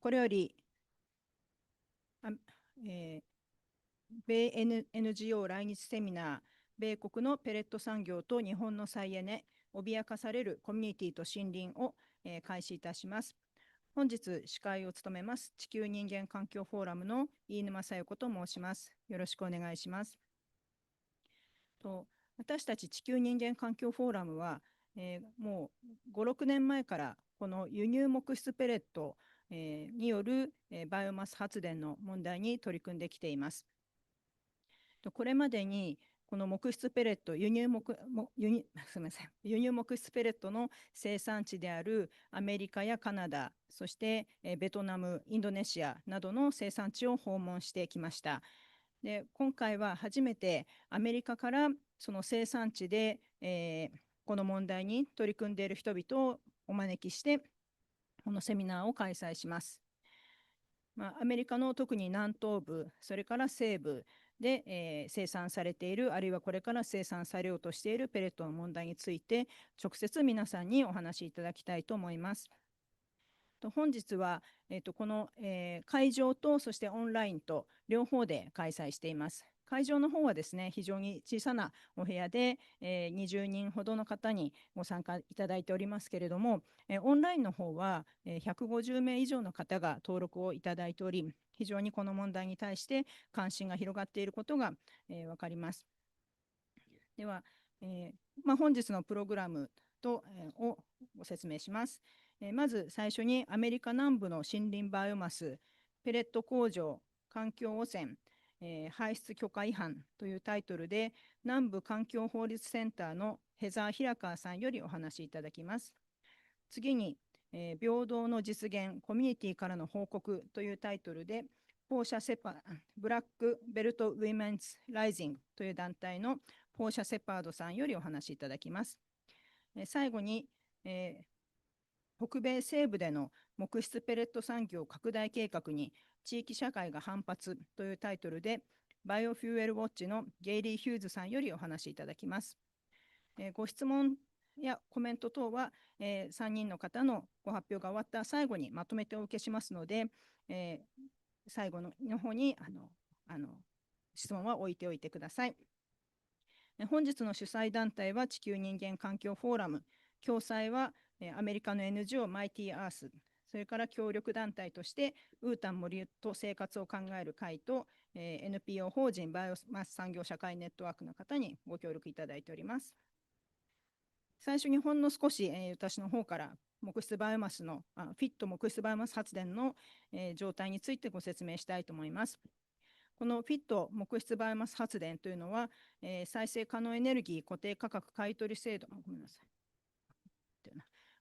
これよりあ、えー米 NGO 来日セミナー、米国のペレット産業と日本の再エネ、脅かされるコミュニティと森林を、開始いたします。本日司会を務めます地球人間環境フォーラムの飯沼小夜子と申します。よろしくお願いします。私たち地球人間環境フォーラムは、もう5、6年前からこの輸入木質ペレット、による、バイオマス発電の問題に取り組んできています。これまでにこの木質ペレット、輸入木質ペレットの生産地であるアメリカやカナダ、そしてベトナム、インドネシアなどの生産地を訪問してきました。で、今回は初めてアメリカからその生産地で、この問題に取り組んでいる人々をお招きして、このセミナーを開催します。アメリカの特に南東部、それから西部で、生産されている、あるいはこれから生産されようとしているペレットの問題について、直接皆さんにお話しいただきたいと思います。本日は、この、会場とそしてオンラインと両方で開催しています。会場の方はですね、非常に小さなお部屋で、20人ほどの方にご参加いただいておりますけれども、オンラインの方は、150名以上の方が登録をいただいており、非常にこの問題に対して関心が広がっていることが、分かります。では、本日のプログラムをご説明します。まず最初にアメリカ南部の森林バイオマスペレット工場環境汚染、排出許可違反というタイトルで南部環境法律センターのヘザー・平川さんよりお話しいただきます。次に、平等の実現コミュニティからの報告というタイトルでブラックベルト・ウィメンズ・ライジングという団体のポーシャ・セパードさんよりお話しいただきます。最後に、北米西部での木質ペレット産業拡大計画に地域社会が反発というタイトルでバイオフューエルウォッチのゲイリー・ヒューズさんよりお話しいただきます。ご質問やコメント等は、3人の方のご発表が終わった最後にまとめてお受けしますので、最後の方に質問は置いておいてください。本日の主催団体は地球人間環境フォーラム、共催はアメリカの NGO マイティアース、それから協力団体としてウータン森と生活を考える会と、NPO 法人バイオマス産業社会ネットワークの方にご協力いただいております。最初にほんの少し、私の方から木質バイオマスのフィット木質バイオマス発電の、状態についてご説明したいと思います。このフィット木質バイオマス発電というのは、再生可能エネルギー固定価格買取制度、ごめんなさい。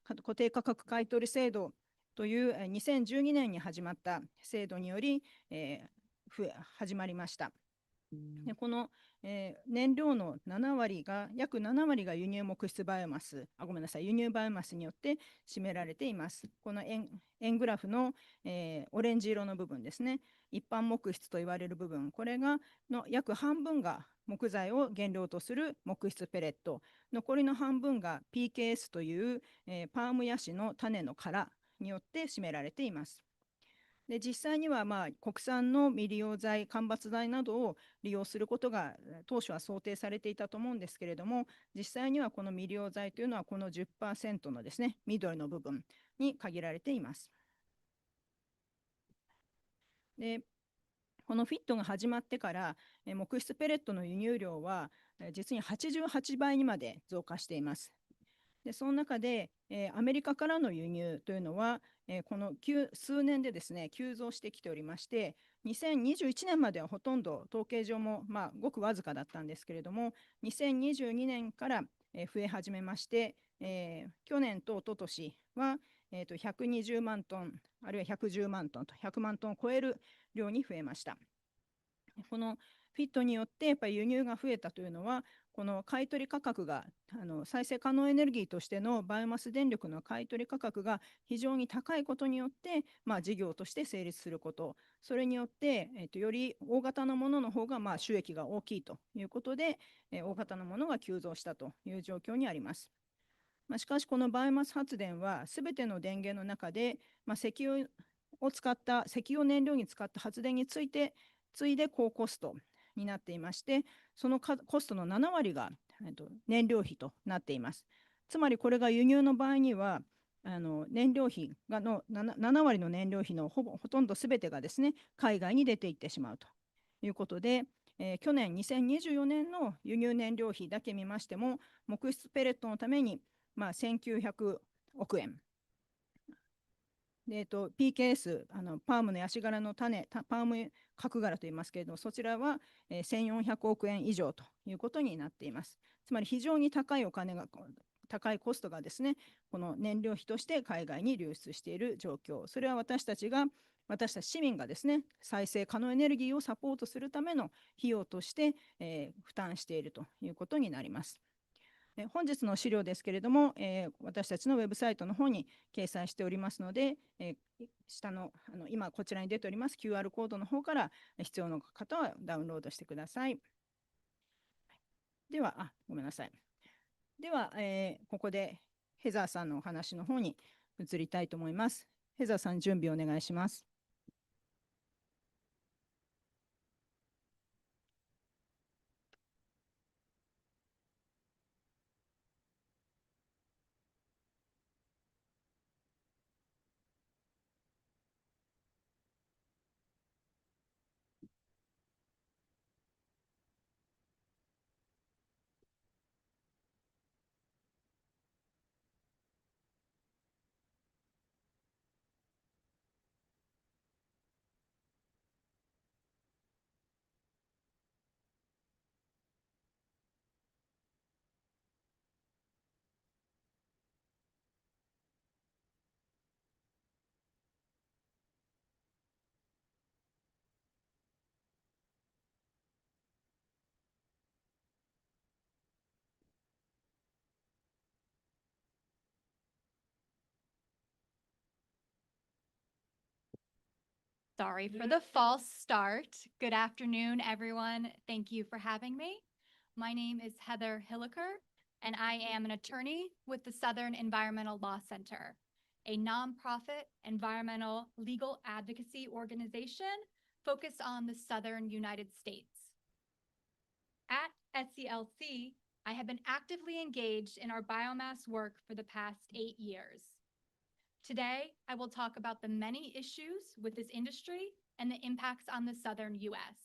固定価格買取制度という2012年に始まった制度により、始まりました。でこの、燃料の約7割が輸入木質バイオマス、輸入バイオマスによって占められています。この円グラフの、オレンジ色の部分ですね、一般木質と言われる部分、これがの約半分が木材を原料とする木質ペレット、残りの半分が PKS という、パームヤシの種の殻によって占められています。で実際には国産の未利用材、間伐材などを利用することが当初は想定されていたと思うんですけれども、実際にはこの未利用材というのはこの 10% のですね、緑の部分に限られています。でこのフィットが始まってから木質ペレットの輸入量は実に88倍にまで増加しています。でその中で、アメリカからの輸入というのは、この数年でですね急増してきておりまして、2021年まではほとんど統計上もごくわずかだったんですけれども、2022年から増え始めまして、去年と一昨年は、120万トンあるいは110万トンと100万トンを超える量に増えました。このフィットによってやっぱり輸入が増えたというのは、この買取価格が再生可能エネルギーとしてのバイオマス電力の買取価格が非常に高いことによって、事業として成立すること、それによって、より大型のものの方が収益が大きいということで、大型のものが急増したという状況にあります。しかしこのバイオマス発電はすべての電源の中で、石油を使った石油を燃料に使った発電について次いで高コストになっていまして、そのコストの7割が燃料費となっています。つまりこれが輸入の場合には燃料費の 7割の燃料費のほとんどすべてがですね、海外に出ていってしまうということで、去年2024年の輸入燃料費だけ見ましても、木質ペレットのために、1900億円。PKS、パームのヤシ殻の種、パーム角殻といいますけれども、そちらは、1400億円以上ということになっています。つまり非常に高いコストがですね、この燃料費として海外に流出している状況。それは私たち市民がですね、再生可能エネルギーをサポートするための費用として、負担しているということになります。本日の資料ですけれども、私たちのウェブサイトの方に掲載しておりますので、下の今こちらに出ております QR コードの方から必要な方はダウンロードしてください。では、ごめんなさい。では、ここでヘザーさんのお話の方に移りたいと思います。ヘザーさん、準備お願いします。Sorry for the false start. Good afternoon, everyone. Thank you for having me. My name is Heather Hilliker, and I am an attorney with the Southern Environmental Law Center, a nonprofit environmental legal advocacy organization focused on the Southern United States. At SCLC, I have been actively engaged in our biomass work for the past 8 years. Today, I will talk about the many issues with this industry and the impacts on the southern U.S.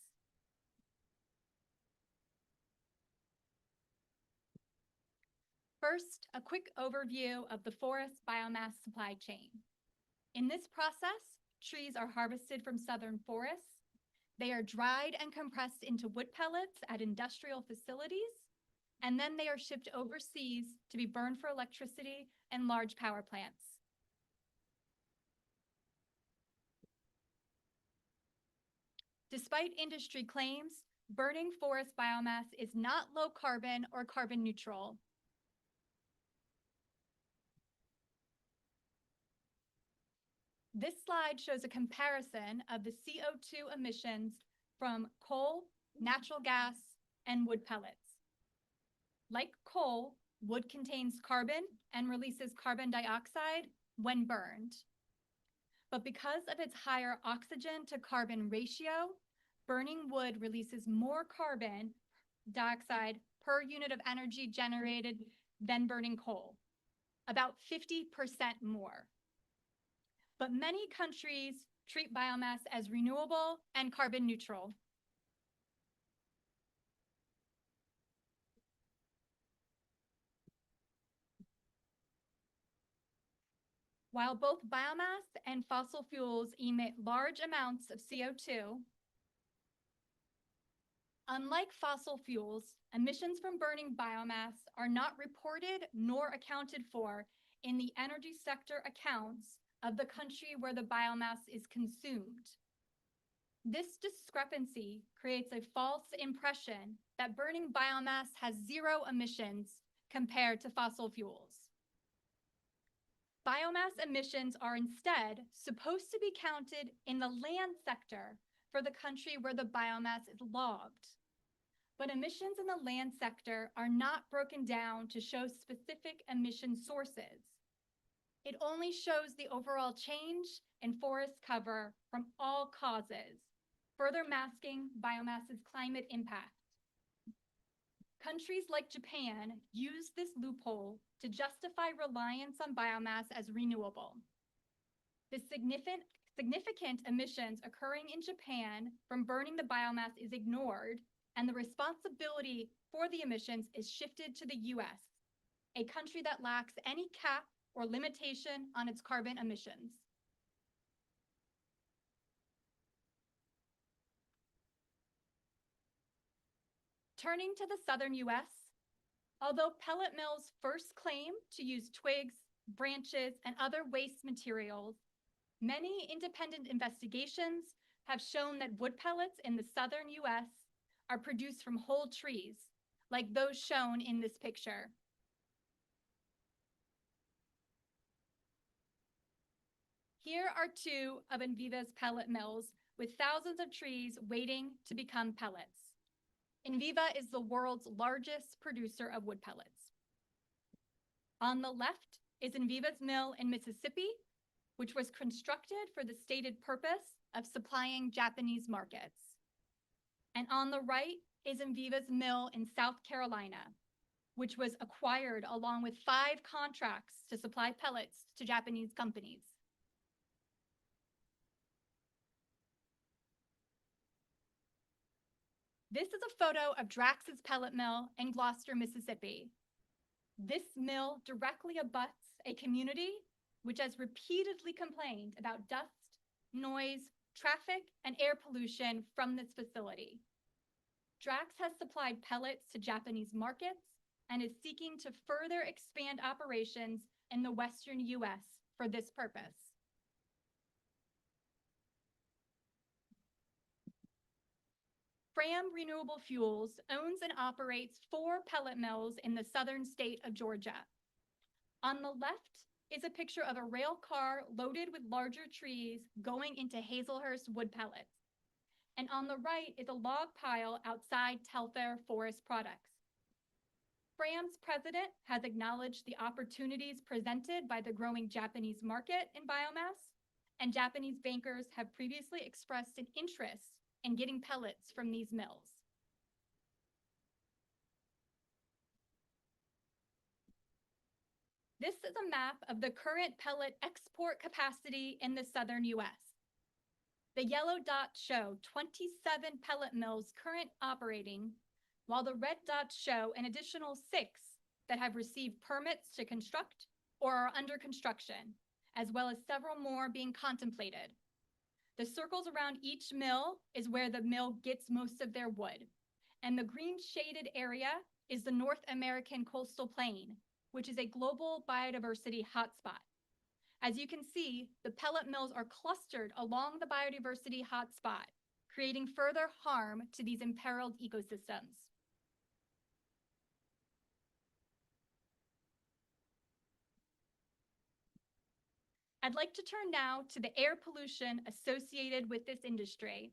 First, a quick overview of the forest biomass supply chain. In this process, trees are harvested from southern forests. They are dried and compressed into wood pellets at industrial facilities, and then they are shipped overseas to be burned for electricity in large power plants. Despite industry claims, burning forest biomass is not low carbon or carbon neutral. This slide shows a comparison of the CO2 emissions from coal, natural gas, and wood pellets. Like coal, wood contains carbon and releases carbon dioxide when burned. But because of its higher oxygen to carbon ratio, burning wood releases more carbon dioxide per unit of energy generated than burning coal, about 50% more. But many countries treat biomass as renewable and carbon neutral. While both biomass and fossil fuels emit large amounts of CO2, unlike fossil fuels, emissions from burning biomass are not reported nor accounted for in the energy sector accounts of the country where the biomass is consumed. This discrepancy creates a false impression that burning biomass has zero emissions compared to fossil fuels. Biomass emissions are instead supposed to be counted in the land sector for the country where the biomass is logged. But emissions in the land sector are not broken down to show specific emission sources. It only shows the overall change in forest cover from all causes, further masking biomass's climate impact. Countries like Japan use this loophole to justify reliance on biomass as renewable. The significant emissions occurring in Japan from burning the biomass is ignored, and the responsibility for the emissions is shifted to the US, a country that lacks any cap or limitation on its carbon emissions. Turning to the southern US, although pellet mills first claimed to use twigs, branches, and other waste materials, many independent investigations have shown that wood pellets in the southern US are produced from whole trees, like those shown in this picture. Here are two of Enviva's pellet mills with thousands of trees waiting to become pellets. Enviva is the world's largest producer of wood pellets. On the left is Enviva's mill in Mississippi, which was constructed for the stated purpose of supplying Japanese markets. And on the right is Enviva's mill in South Carolina, which was acquired along with 5 contracts to supply pellets to Japanese companies. This is a photo of Drax's pellet mill in Gloucester, Mississippi. This mill directly abuts a community which has repeatedly complained about dust, noise, traffic, and air pollution from this facility. Drax has supplied pellets to Japanese markets and is seeking to further expand operations in the Western US for this purpose. Fram Renewable Fuels owns and operates 4 pellet mills in the southern state of Georgia. On the left is a picture of a rail car loaded with larger trees going into Hazelhurst wood pellets. And on the right is a log pile outside Telfair Forest Products. Fram's president has acknowledged the opportunities presented by the growing Japanese market in biomass, and Japanese bankers have previously expressed an interest in getting pellets from these mills. This is a map of the current pellet export capacity in the southern US. The yellow dots show 27 pellet mills currently operating, while the red dots show an additional 6 that have received permits to construct or are under construction, as well as several more being contemplated. The circles around each mill is where the mill gets most of their wood, and the green shaded area is the North American coastal plain, which is a global biodiversity hotspot. As you can see, the pellet mills are clustered along the biodiversity hotspot, creating further harm to these imperiled ecosystems. I'd like to turn now to the air pollution associated with this industry.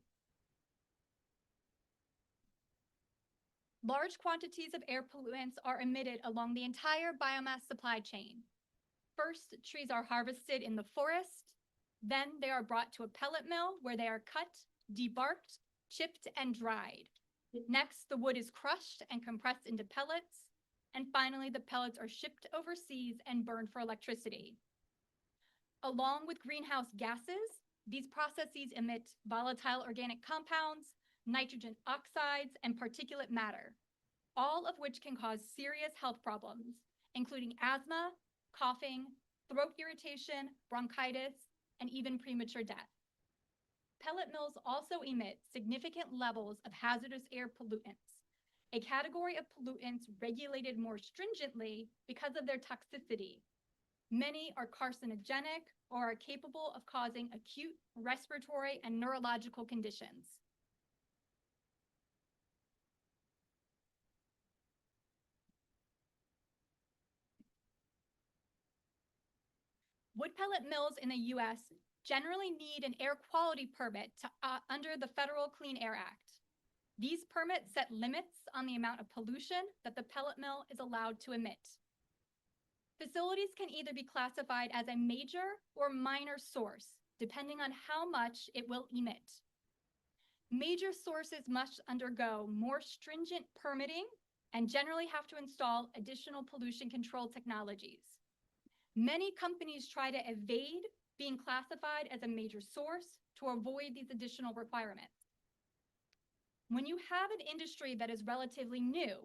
Large quantities of air pollutants are emitted along the entire biomass supply chain. First, trees are harvested in the forest. Then they are brought to a pellet mill where they are cut, debarked, chipped, and dried. Next, the wood is crushed and compressed into pellets. And finally, the pellets are shipped overseas and burned for electricity. Along with greenhouse gases, these processes emit volatile organic compounds, nitrogen oxides, and particulate matter, all of which can cause serious health problems, including asthma, coughing, throat irritation, bronchitis, and even premature death. Pellet mills also emit significant levels of hazardous air pollutants, a category of pollutants regulated more stringently because of their toxicity. Many are carcinogenic or are capable of causing acute respiratory and neurological conditions. Wood pellet mills in the US generally need an air quality permit under the Federal Clean Air Act. These permits set limits on the amount of pollution that the pellet mill is allowed to emit. facilities can either be classified as a major or minor source, depending on how much it will emit. Major sources must undergo more stringent permitting and generally have to install additional pollution control technologies. Many companies try to evade being classified as a major source to avoid these additional requirements. When you have an industry that is relatively new,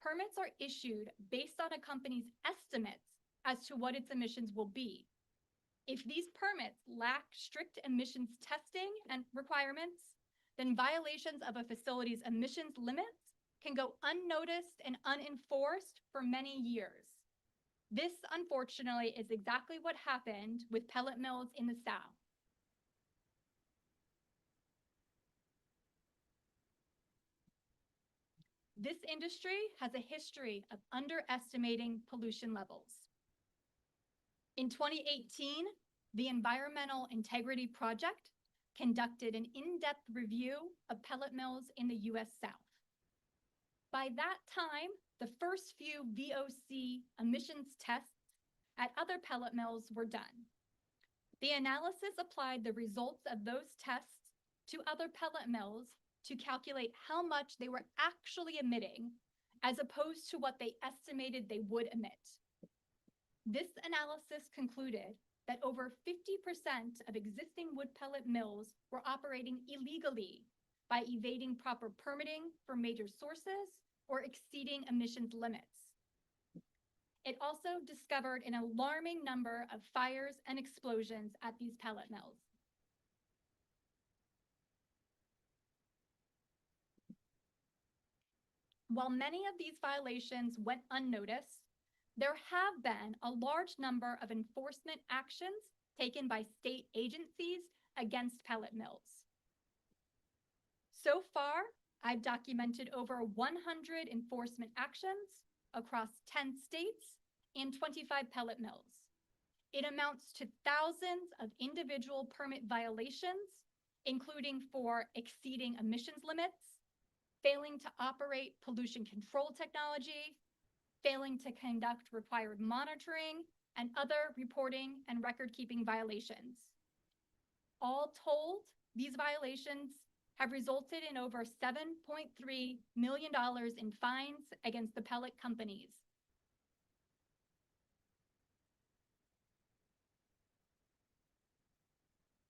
permits are issued based on a company's estimates as to what its emissions will be. If these permits lack strict emissions testing and requirements, then violations of a facility's emissions limits can go unnoticed and unenforced for many years. This, unfortunately, is exactly what happened with pellet mills in the South. This industry has a history of underestimating pollution levels. In 2018, the Environmental Integrity Project conducted an in-depth review of pellet mills in the US South. By that time, the first few VOC emissions tests at other pellet mills were done. The analysis applied the results of those tests to other pellet mills to calculate how much they were actually emitting as opposed to what they estimated they would emit. This analysis concluded that over 50% of existing wood pellet mills were operating illegally by evading proper permitting for major sources or exceeding emissions limits. It also discovered an alarming number of fires and explosions at these pellet mills. While many of these violations went unnoticed, there have been a large number of enforcement actions taken by state agencies against pellet mills. So far, I've documented over 100 enforcement actions across 10 states and 25 pellet mills. It amounts to thousands of individual permit violations, including for exceeding emissions limits, failing to operate pollution control technology, failing to conduct required monitoring, and other reporting and record-keeping violations. All told, these violations have resulted in over $7.3 million in fines against the pellet companies.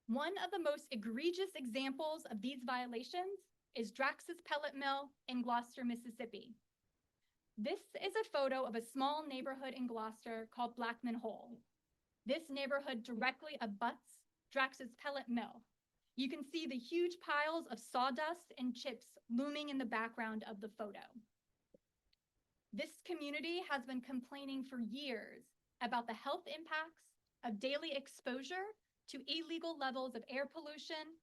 One of the most egregious examples of these violations is Drax's pellet mill in Gloucester, Mississippi. This is a photo of a small neighborhood in Gloucester called Blackman Hole. This neighborhood directly abuts Drax's pellet mill. You can see the huge piles of sawdust and chips looming in the background of the photo. This community has been complaining for years about the health impacts of daily exposure to illegal levels of air pollution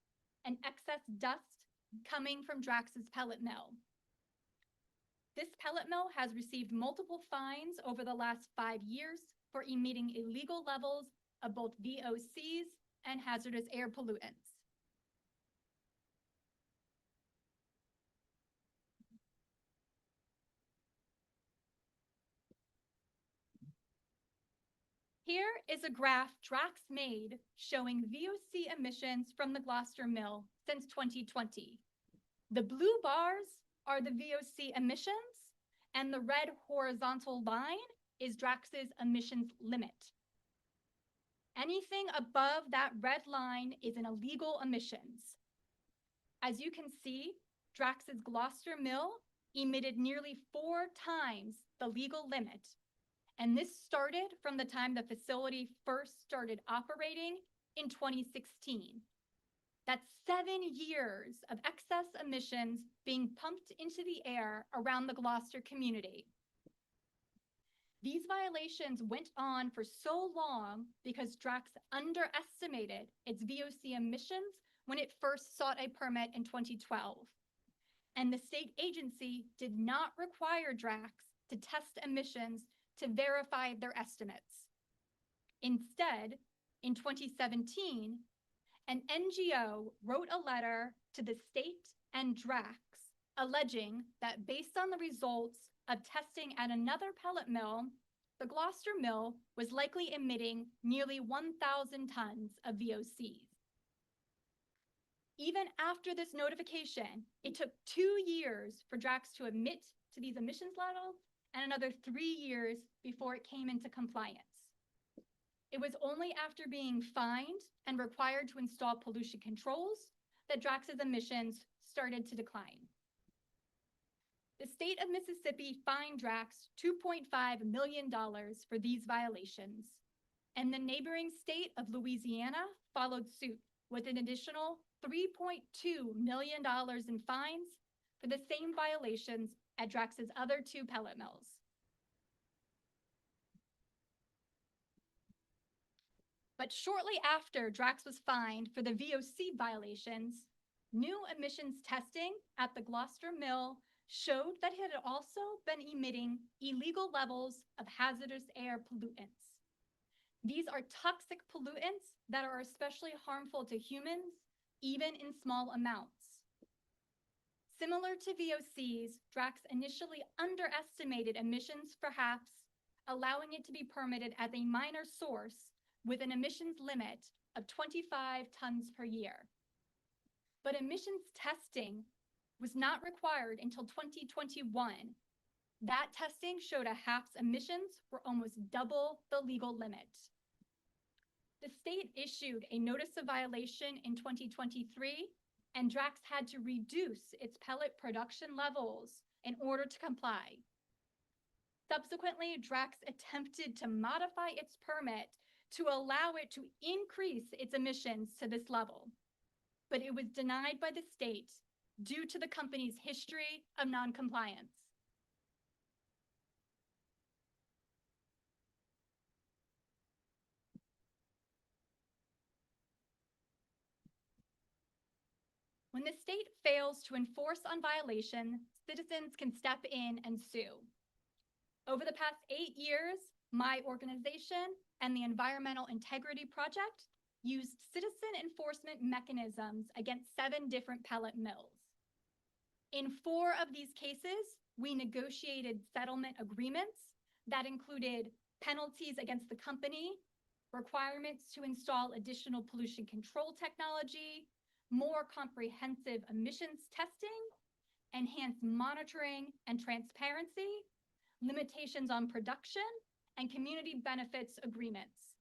and excess dust coming from Drax's pellet mill. This pellet mill has received multiple fines over the last 5 years for emitting illegal levels of both VOCs and hazardous air pollutants. Here is a graph Drax made showing VOC emissions from the Gloucester mill since 2020. The blue bars are the VOC emissions, and the red horizontal line is Drax's emissions limit. Anything above that red line is an illegal emissions. As you can see, Drax's Gloucester mill emitted nearly 4 times the legal limit. And this started from the time the facility first started operating in 2016. That's 7 years of excess emissions being pumped into the air around the Gloucester community. These violations went on for so long because Drax underestimated its VOC emissions when it first sought a permit in 2012. And the state agency did not require Drax to test emissions to verify their estimates. Instead, in 2017, an NGO wrote a letter to the state and Drax alleging that based on the results of testing at another pellet mill, the Gloucester mill was likely emitting nearly 1,000 tons of VOCs. Even after this notification, it took 2 years for Drax to admit to these emissions levels and another 3 years before it came into compliance. It was only after being fined and required to install pollution controls that Drax's emissions started to decline. The state of Mississippi fined Drax $2.5 million for these violations, and the neighboring state of Louisiana followed suit with an additional $3.2 million in fines for the same violations at Drax's other 2 pellet mills. But shortly after Drax was fined for the VOC violations, new emissions testing at the Gloucester mill showed that it had also been emitting illegal levels of hazardous air pollutants. These are toxic pollutants that are especially harmful to humans, even in small amounts. Similar to VOCs, Drax initially underestimated emissions for HAPs, allowing it to be permitted as a minor source with an emissions limit of 25 tons per year. But emissions testing was not required until 2021. That testing showed a HAP's emissions were almost double the legal limit. The state issued a notice of violation in 2023, and Drax had to reduce its pellet production levels in order to comply. Subsequently, Drax attempted to modify its permit to allow it to increase its emissions to this level, but it was denied by the state due to the company's history of noncompliance. When the state fails to enforce on violation, citizens can step in and sue. Over the past 8 years, my organization and the Environmental Integrity Project used citizen enforcement mechanisms against 7 different pellet mills. In 4 of these cases, we negotiated settlement agreements that included penalties against the company, requirements to install additional pollution control technology, more comprehensive emissions testing, enhanced monitoring and transparency, limitations on production, and community benefits agreements.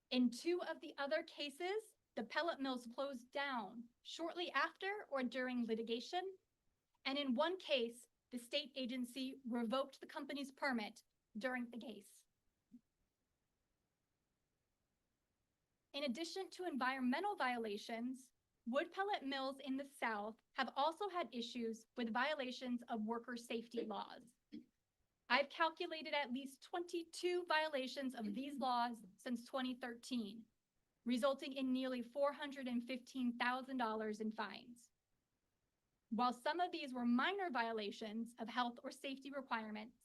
In 2 of the other cases, the pellet mills closed down shortly after or during litigation, and in 1 case, the state agency revoked the company's permit during the case. In addition to environmental violations, wood pellet mills in the South have also had issues with violations of worker safety laws. I've calculated at least 22 violations of these laws since 2013, resulting in nearly $415,000 in fines. While some of these were minor violations of health or safety requirements,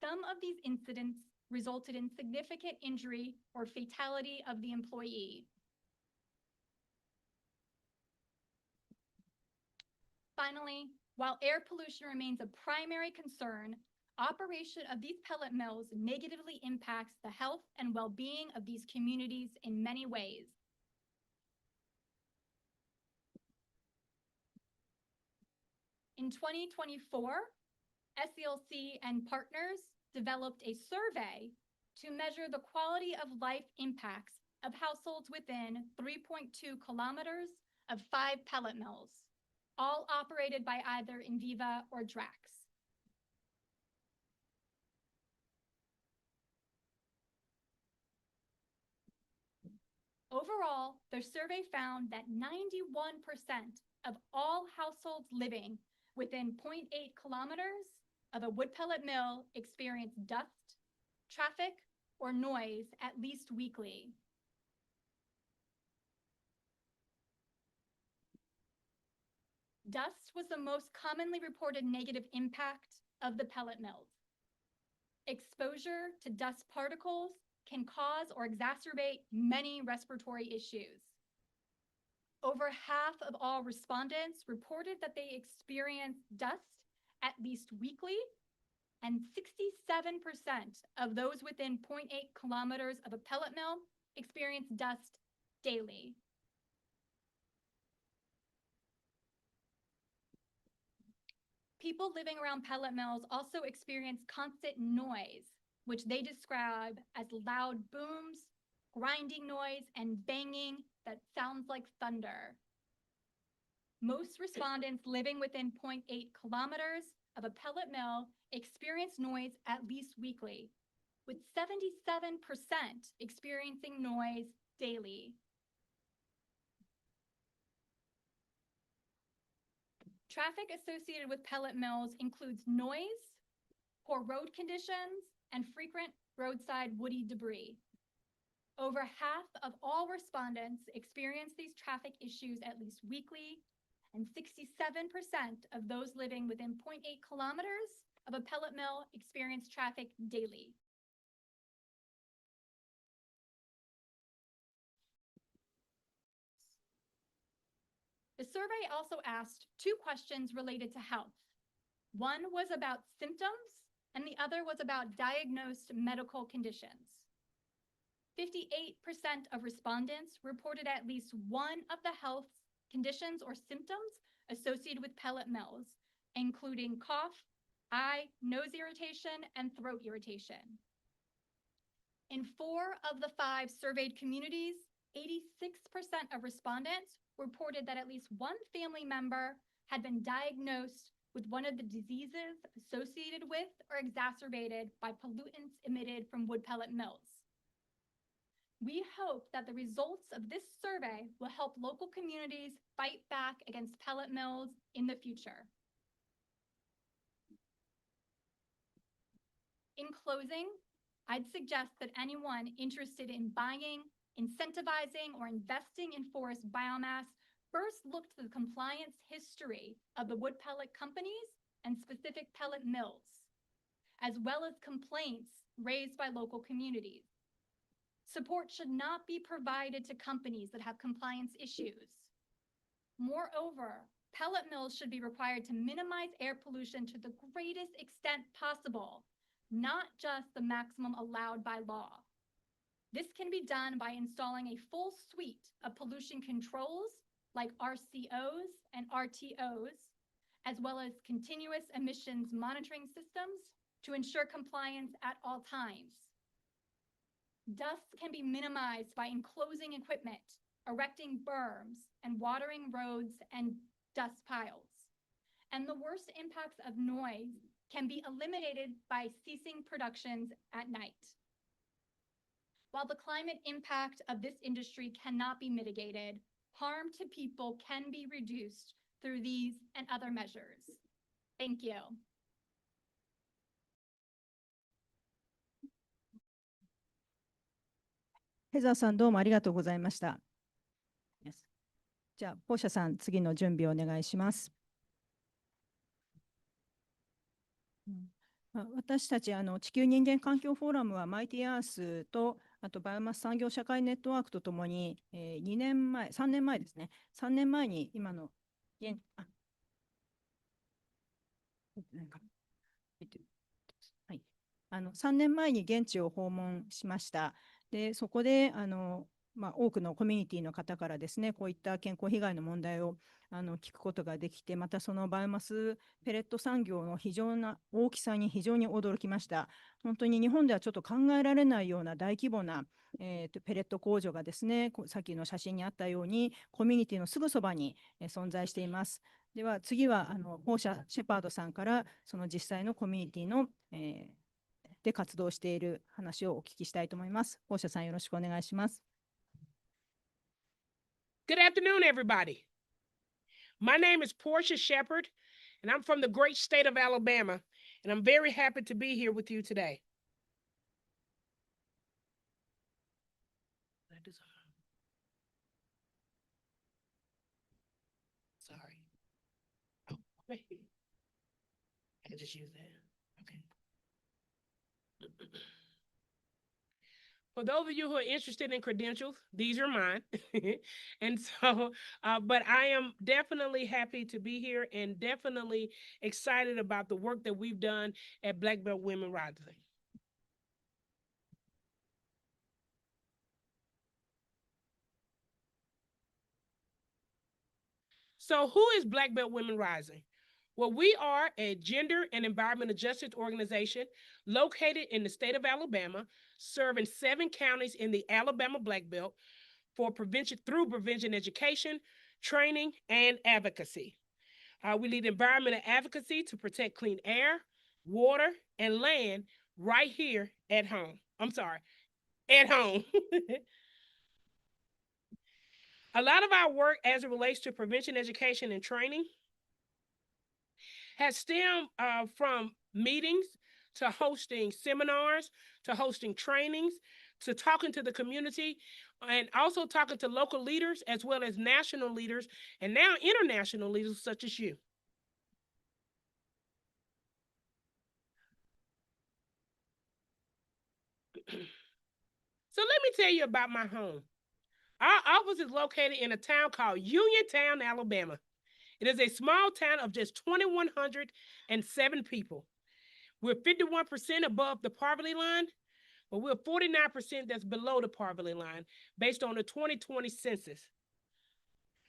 some of these incidents resulted in significant injury or fatality of the employee. Finally, while air pollution remains a primary concern, operation of these pellet mills negatively impacts the health and well-being of these communities in many ways. In 2024, SELC and partners developed a survey to measure the quality of life impacts of households within 3.2 kilometers of 5 pellet mills, all operated by either Enviva or Drax. Overall, their survey found that 91% of all households living within 0.8 kilometers of a wood pellet mill experience dust, traffic, or noise at least weekly. Dust was the most commonly reported negative impact of the pellet mills. Exposure to dust particles can cause or exacerbate many respiratory issues. Over half of all respondents reported that they experienced dust at least weekly, and 67% of those within 0.8 kilometers of a pellet mill experience dust daily. People living around pellet mills also experience constant noise, which they describe as loud booms, grinding noise, and banging that sounds like thunder. Most respondents living within 0.8 kilometers of a pellet mill experience noise at least weekly, with 77% experiencing noise daily. Traffic associated with pellet mills includes noise, poor road conditions, and frequent roadside woody debris. Over half of all respondents experience these traffic issues at least weekly, and 67% of those living within 0.8 kilometers of a pellet mill experience traffic daily. The survey also asked 2 questions related to health. One was about symptoms, and the other was about diagnosed medical conditions. 58% of respondents reported at least one of the health conditions or symptoms associated with pellet mills, including cough, eye, nose irritation, and throat irritation. In 4 of the 5 surveyed communities, 86% of respondents reported that at least one family member had been diagnosed with one of the diseases associated with or exacerbated by pollutants emitted from wood pellet mills. We hope that the results of this survey will help local communities fight back against pellet mills in the future. In closing, I'd suggest that anyone interested in buying, incentivizing, or investing in forest biomass first look to the compliance history of the wood pellet companies and specific pellet mills, as well as complaints raised by local communities. Support should not be provided to companies that have compliance issues. Moreover, pellet mills should be required to minimize air pollution to the greatest extent possible, not just the maximum allowed by law. This can be done by installing a full suite of pollution controls like RCOs and RTOs, as well as continuous emissions monitoring systems to ensure compliance at all times. Dust can be minimized by enclosing equipment, erecting berms, and watering roads and dust piles. And the worst impacts of noise can be eliminated by ceasing productions at night. While the climate impact of this industry cannot be mitigated, harm to people can be reduced through these and other measures. Thank you. ヘザーさん、どうもありがとうございました。じゃあ、ポーシャさん、次の準備をお願いします。私たち地球人間環境フォーラムはマイティアースとあとバイオマス産業社会ネットワークとともに、3年前ですね、3年前に今の3年前に現地を訪問しました。でそこで多くのコミュニティの方からですね、こういった健康被害の問題を聞くことができて、またそのバイオマスペレット産業の非常な大きさに非常に驚きました。本当に日本ではちょっと考えられないような大規模な、ペレット工場がですね、さっきの写真にあったようにコミュニティのすぐそばに存在しています。では次はポーシャ・シェパードさんからその実際のコミュニティの、で活動している話をお聞きしたいと思います。ポーシャさん、よろしくお願いします。Good afternoon, everybody. My name is Portia Shepherd, and I'm from the great state of Alabama, and I'm very happy to be here with you today. Sorry. Oh, wait. I can just use that. Okay. For those of you who are interested in credentials, these are mine. And so, but I am definitely happy to be here and definitely excited about the work that we've done at Black Belt Women Rising. So who is Black Belt Women Rising? Well, we are a gender and environmental justice organization located in the state of Alabama, serving 7 counties in the Alabama Black Belt for prevention through prevention education, training, and advocacy. We lead environmental advocacy to protect clean air, water, and land right here at home. At home. A lot of our work as it relates to prevention education and training has stemmed from meetings to hosting seminars, to hosting trainings, to talking to the community, and also talking to local leaders as well as national leaders and now international leaders such as you. So let me tell you about my home. Our office is located in a town called Uniontown, Alabama. It is a small town of just 2,107 people. We're 51% above the poverty line, but we're 49% that's below the poverty line based on the 2020 census.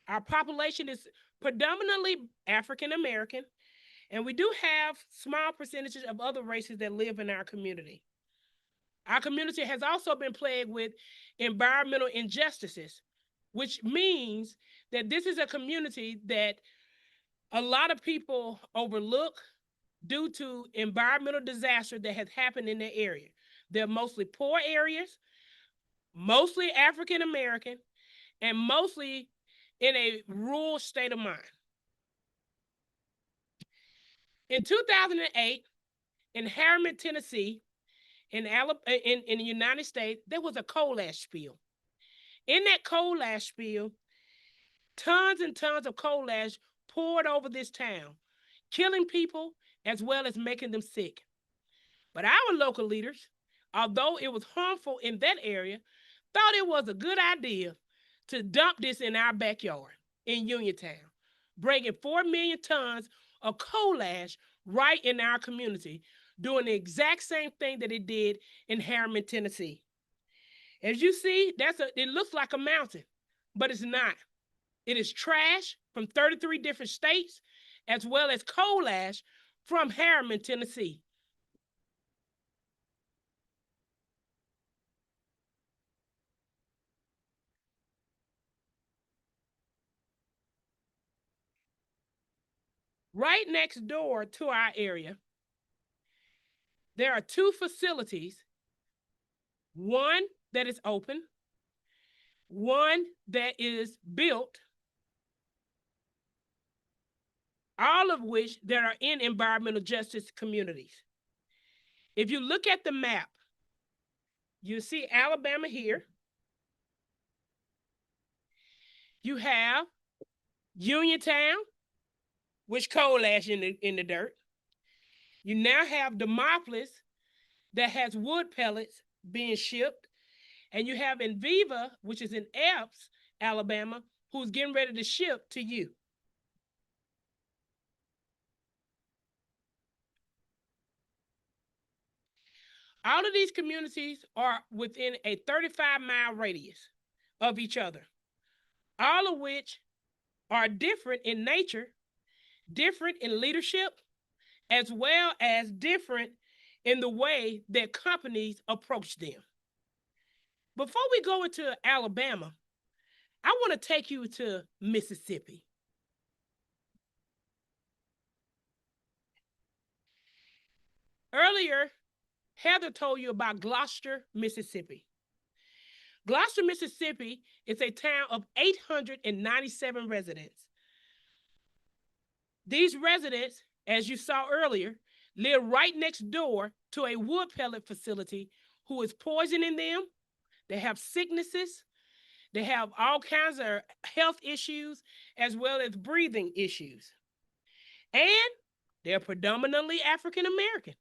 Our population is predominantly African American, and we do have small percentages of other races that live in our community. Our community has also been plagued with environmental injustices, which means that this is a community that a lot of people overlook due to environmental disaster that has happened in their area. They're mostly poor areas, mostly African American, and mostly in a rural state of mind. In 2008, in Harriman, Tennessee, in the United States, there was a coal ash spill. In that coal ash spill, tons and tons of coal ash poured over this town, killing people as well as making them sick. But our local leaders, although it was harmful in that area, thought it was a good idea to dump this in our backyard in Uniontown, bringing 4 million tons of coal ash right in our community, doing the exact same thing that it did in Harriman, Tennessee. As you see, it looks like a mountain, but it's not. It is trash from 33 different states, as well as coal ash from Harriman, Tennessee. Right next door to our area, there are 2 facilities, one that is open, one that is built, all of which that are in environmental justice communities. If you look at the map, you see Alabama here. You have Uniontown, which coal ash in the dirt. You now have Demopolis that has wood pellets being shipped. And you have Enviva, which is in Epps, Alabama, who's getting ready to ship to you. All of these communities are within a 35-mile radius of each other, all of which are different in nature, different in leadership, as well as different in the way that companies approach them. Before we go into Alabama, I want to take you to Mississippi. Earlier, Heather told you about Gloucester, Mississippi. Gloucester, Mississippi is a town of 897 residents. These residents, as you saw earlier, live right next door to a wood pellet facility who is poisoning them. They have sicknesses. They have all kinds of health issues as well as breathing issues. And they're predominantly African American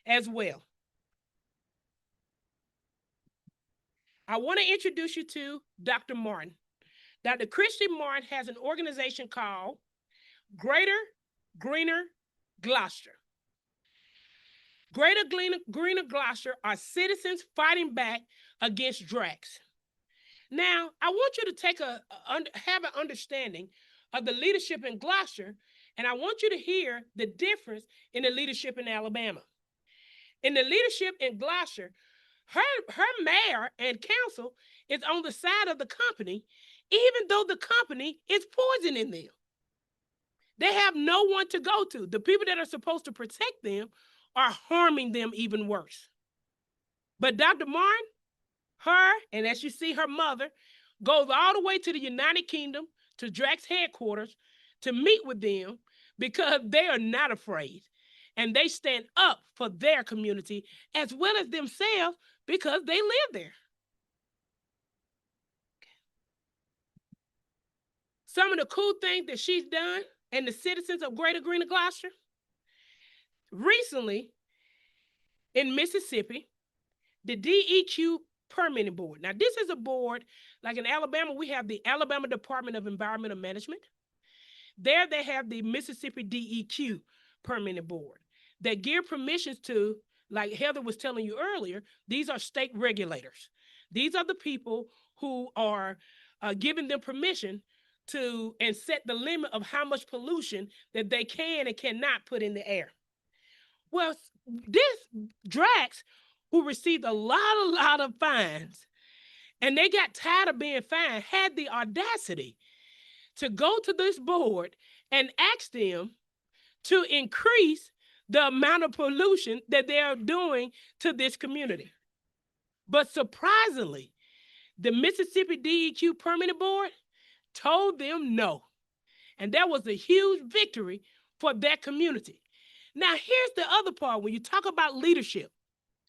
as well. I want to introduce you to Dr. Martin. Dr. Christy Martin has an organization called Greater Greener Gloucester. Greater Greener Gloucester are citizens fighting back against Drax. Now, I want you to have an understanding of the leadership in Gloucester, and I want you to hear the difference in the leadership in Alabama. In the leadership in Gloucester, her mayor and council is on the side of the company, even though the company is poisoning them. They have no one to go to. The people that are supposed to protect them are harming them even worse. But Dr. Martin, her, and as you see, her mother, goes all the way to the United Kingdom, to Drax headquarters, to meet with them because they are not afraid. And they stand up for their community as well as themselves because they live there. Some of the cool things that she's done and the citizens of Greater Greener Gloucester. Recently, in Mississippi, the DEQ Permitting Board. Now, this is a board, like in Alabama, we have the Alabama Department of Environmental Management. There they have the Mississippi DEQ Permitting Board that give permissions to, like Heather was telling you earlier, these are state regulators. These are the people who are giving them permission to and set the limit of how much pollution that they can and cannot put in the air. Well, this Drax, who received a lot of fines, and they got tired of being fined, had the audacity to go to this board and ask them to increase the amount of pollution that they are doing to this community. But surprisingly, the Mississippi DEQ Permitting Board told them no. And that was a huge victory for that community. Now, here's the other part. When you talk about leadership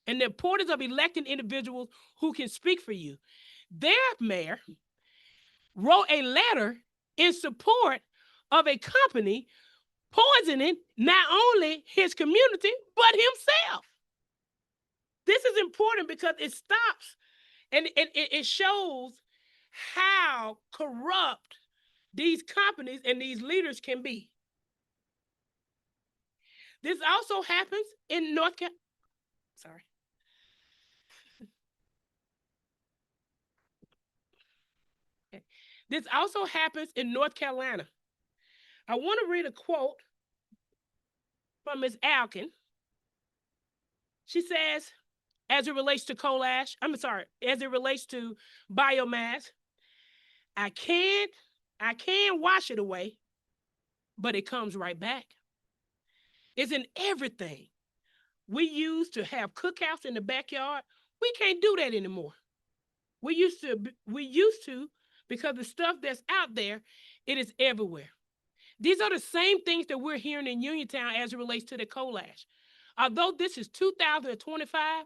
and the importance of electing individuals who can speak for you, their mayor wrote a letter in support of a company poisoning not only his community, but himself. This is important because it stops and it shows how corrupt these companies and these leaders can be. This also happens in North Carolina. Sorry. Okay. This also happens in North Carolina. I want to read a quote from Ms. Alkin. She says, as it relates to coal ash, as it relates to biomass, I can wash it away, but it comes right back. It's in everything we used to have cookouts in the backyard. We can't do that anymore. We used to because the stuff that's out there, it is everywhere. These are the same things that we're hearing in Uniontown as it relates to the coal ash. Although this is 2025,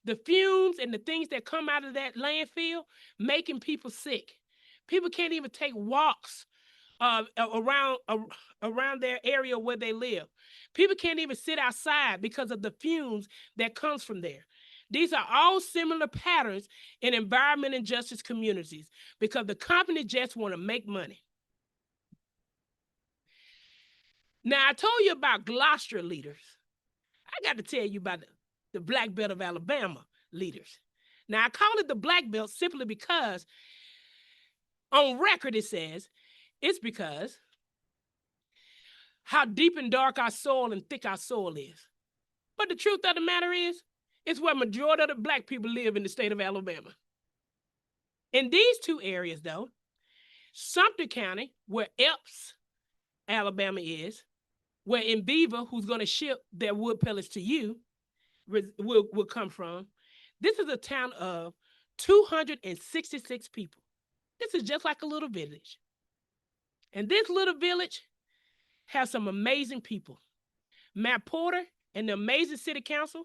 the fumes and the things that come out of that landfill making people sick. People can't even take walks around their area where they live. People can't even sit outside because of the fumes that comes from there. These are all similar patterns in environment and justice communities because the company just want to make money. Now, I told you about Gloucester leaders. I got to tell you about the Black Belt of Alabama leaders. Now, I call it the Black Belt simply because on record it says it's because how deep and dark our soil and thick our soil is. But the truth of the matter is, it's where majority of the Black people live in the state of Alabama. In these two areas, though, Sumter County, where Epps, Alabama is, where in Beaver, who's going to ship their wood pellets to you, will come from. This is a town of 266 people. This is just like a little village. And this little village has some amazing people. Matt Porter and the amazing city council,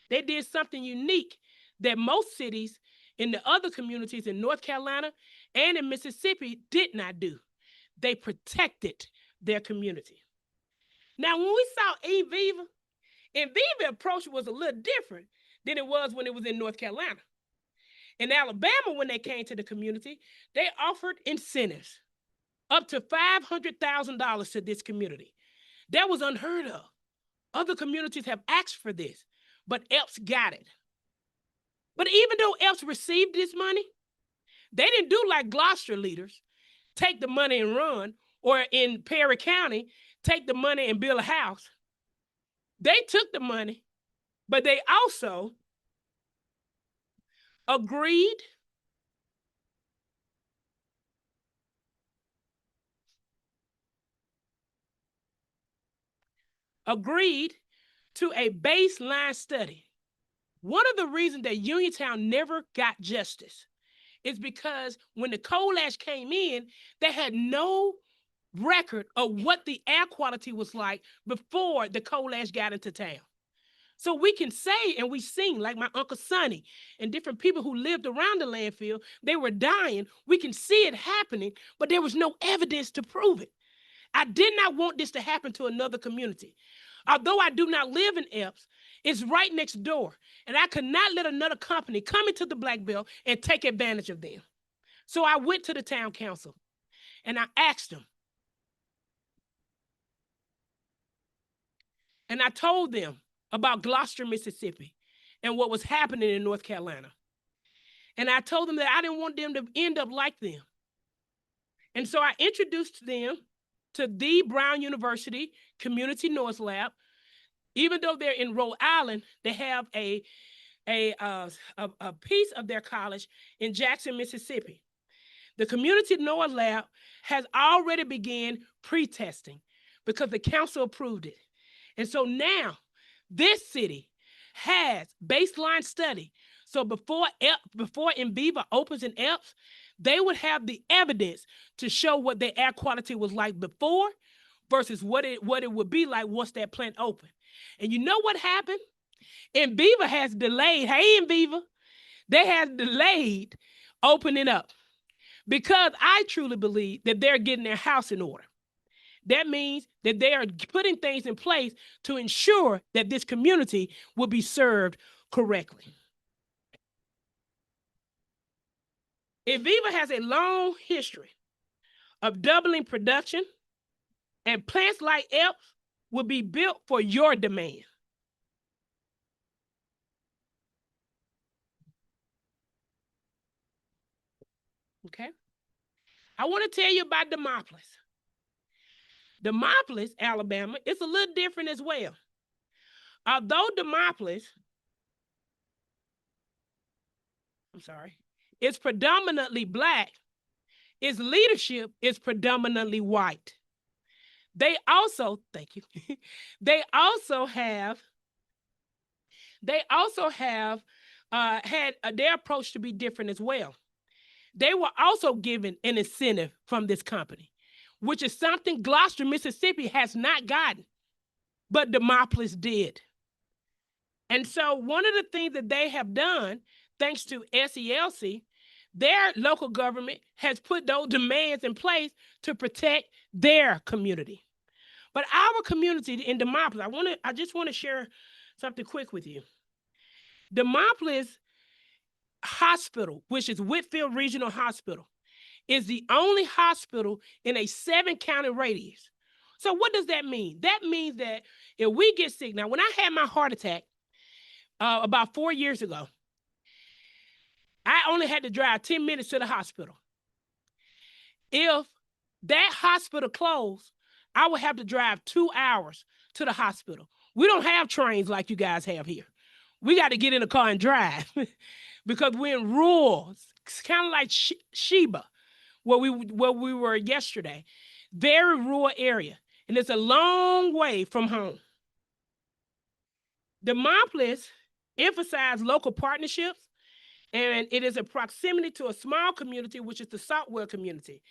they did something unique that most cities in the other communities in North Carolina and in Mississippi did not do. They protected their community. Now, when we saw in Beaver approach was a little different than it was when it was in North Carolina. In Alabama, when they came to the community, they offered incentives up to $500,000 to this community. That was unheard of. Other communities have asked for this, but ELPS got it. But even though ELPS received this money, they didn't do like Gloucester leaders, take the money and run, or in Perry County, take the money and build a house. They took the money, but they also agreed to a baseline study. One of the reasons that Uniontown never got justice is because when the coal ash came in, they had no record of what the air quality was like before the coal ash got into town. So we can say, and we sing, like my Uncle Sonny and different people who lived around the landfill, they were dying. We can see it happening, but there was no evidence to prove it. I did not want this to happen to another community. Although I do not live in ELPS, it's right next door, and I could not let another company come into the Black Belt and take advantage of them. So I went to the town council, and I asked them, and I told them about Gloucester, Mississippi, and what was happening in North Carolina. And I told them that I didn't want them to end up like them. And so I introduced them to the Brown University Community North Lab. Even though they're in Rhode Island, they have a piece of their college in Jackson, Mississippi. The Community North Lab has already begun pre-testing because the council approved it. And so now this city has baseline study. So before Enviva opens in ELPS, they would have the evidence to show what their air quality was like before versus what it would be like once that plant opened. And you know what happened? Enviva has delayed. Hey, Enviva, they have delayed opening up because I truly believe that they're getting their house in order. That means that they are putting things in place to ensure that this community will be served correctly. Enviva has a long history of doubling production, and plants like ELPS will be built for your demand. Okay? I want to tell you about Demopolis. Demopolis, Alabama, is a little different as well. Although Demopolis, is predominantly Black, its leadership is predominantly white. They also, thank you, they also have had their approach to be different as well. They were also given an incentive from this company, which is something Gloucester, Mississippi has not gotten, but Demopolis did. And so one of the things that they have done, thanks to SELC, their local government has put those demands in place to protect their community. But our community in Demopolis, I just want to share something quick with you. Demopolis Hospital, which is Whitfield Regional Hospital, is the only hospital in a 7-county radius. So what does that mean? That means that if we get sick, now when I had my heart attack about 4 years ago, I only had to drive 10 minutes to the hospital. If that hospital closed, I would have to drive 2 hours to the hospital. We don't have trains like you guys have here. We got to get in a car and drive because we're in rural. It's kind of like Sheba, where we were yesterday. Very rural area, and it's a long way from home. Demopolis emphasized local partnerships, and it is a proximity to a small community, which is the Saltwell community.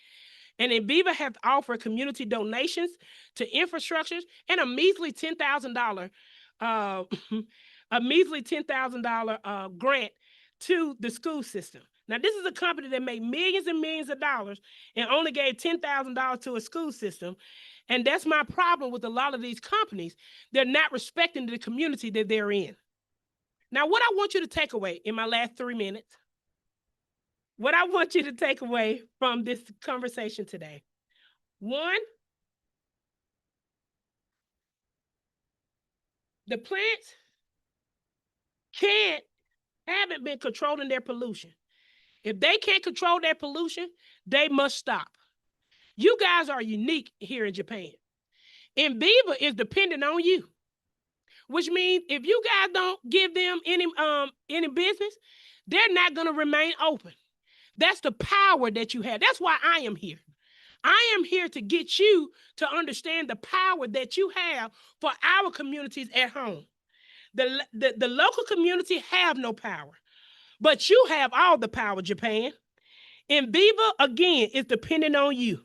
And Enviva has offered community donations to infrastructures and a measly $10,000 grant to the school system. Now, this is a company that made millions and millions of dollars and only gave $10,000 to a school system. And that's my problem with a lot of these companies. They're not respecting the community that they're in. Now, what I want you to take away in my last 3 minutes what I want you to take away from this conversation today. One, the plants haven't been controlling their pollution. If they can't control their pollution, they must stop. You guys are unique here in Japan. Enviva is dependent on you, which means if you guys don't give them any business, they're not going to remain open. That's the power that you have. That's why I am here. I am here to get you to understand the power that you have for our communities at home. The local community have no power, but you have all the power, Japan. Enviva, again, is dependent on you.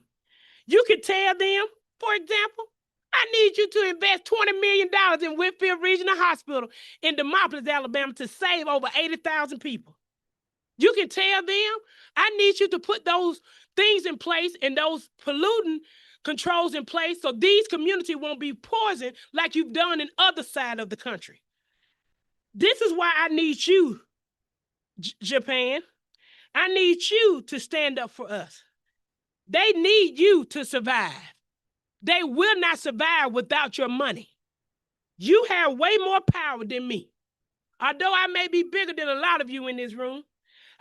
You can tell them, for example, I need you to invest $20 million in Whitfield Regional Hospital in Demopolis, Alabama, to save over 80,000 people. You can tell them, I need you to put those things in place and those pollutant controls in place so these communities won't be poisoned like you've done in other side of the country. This is why I need you, Japan. I need you to stand up for us. They need you to survive. They will not survive without your money. You have way more power than me. Although I may be bigger than a lot of you in this room,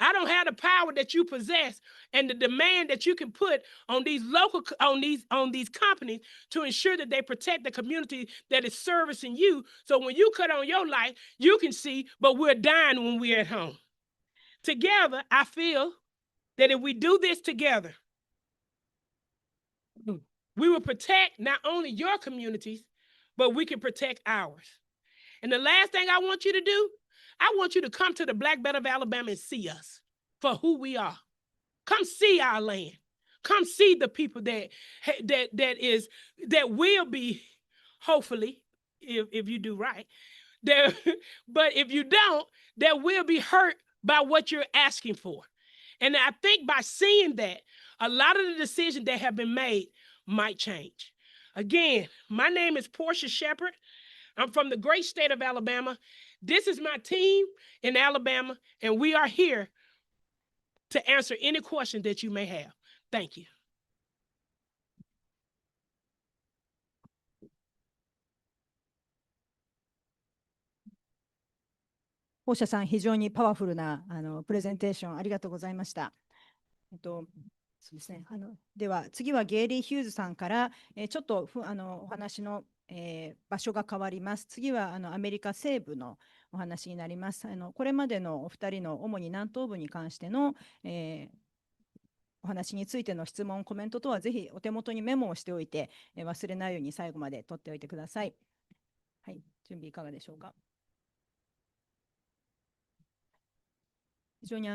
I don't have the power that you possess and the demand that you can put on these companies to ensure that they protect the community that is servicing you. So when you cut on your light, you can see, but we're dying when we're at home. Together, I feel that if we do this together, we will protect not only your communities, but we can protect ours. And the last thing I want you to do, I want you to come to the Black Belt of Alabama and see us for who we are. Come see our land. Come see the people that will be, hopefully, if you do right. But if you don't, that will be hurt by what you're asking for. And I think by seeing that, a lot of the decisions that have been made might change. Again, my name is Portia Shepherd. I'm from the great state of Alabama. This is my team in Alabama, and we are here to answer any question that you may have. Thank you. 放射さん、非常にパワフルなプレゼンテーションありがとうございました。そうですね、では次はゲイリー・ヒューズさんから、ちょっとお話の、場所が変わります。次はアメリカ西部のお話になります。これまでのお二人の主に南東部に関しての、お話についての質問、コメント等はぜひお手元にメモをしておいて、忘れないように最後まで取っておいてください。はい、準備いかがでしょうか。非常に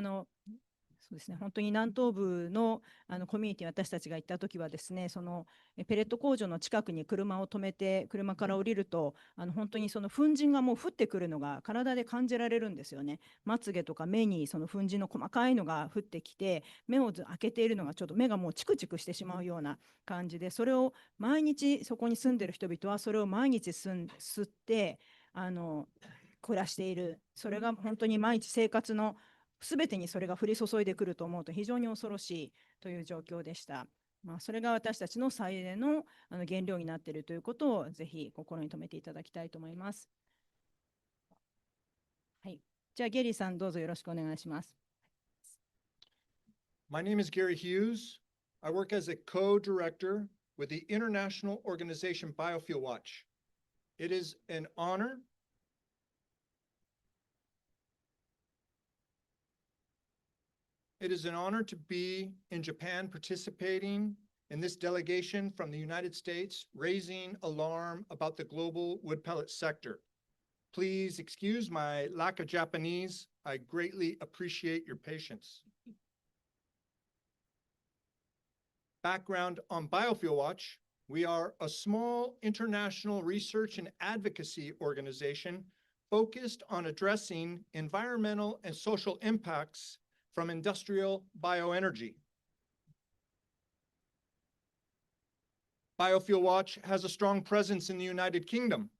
そうですね、本当に南東部のコミュニティ、私たちが行ったときはですね、そのペレット工場の近くに車を止めて、車から降りると、本当にその粉塵がもう降ってくるのが体で感じられるんですよね。まつげとか目にその粉塵の細かいのが降ってきて、目を開けているのがちょっと目がもうチクチクしてしまうような感じで、それを毎日そこに住んでる人々はそれを毎日吸って暮らしている。それが本当に毎日生活のすべてにそれが降り注いでくると思うと非常に恐ろしいという状況でした。それが私たちの再エネの原料になっているということをぜひ心に留めていただきたいと思います。はい、じゃあゲリーさんどうぞよろしくお願いします。My name is Gary Hughes. I work as a co-director with the international organization Biofuel Watch. It is an honor to be in Japan participating in this delegation from the United States, raising alarm about the global wood pellet sector. Please excuse my lack of Japanese. I greatly appreciate your patience. Background on Biofuel Watch. We are a small international research and advocacy organization focused on addressing environmental and social impacts from industrial bioenergy. Biofuel Watch has a strong presence in the United Kingdom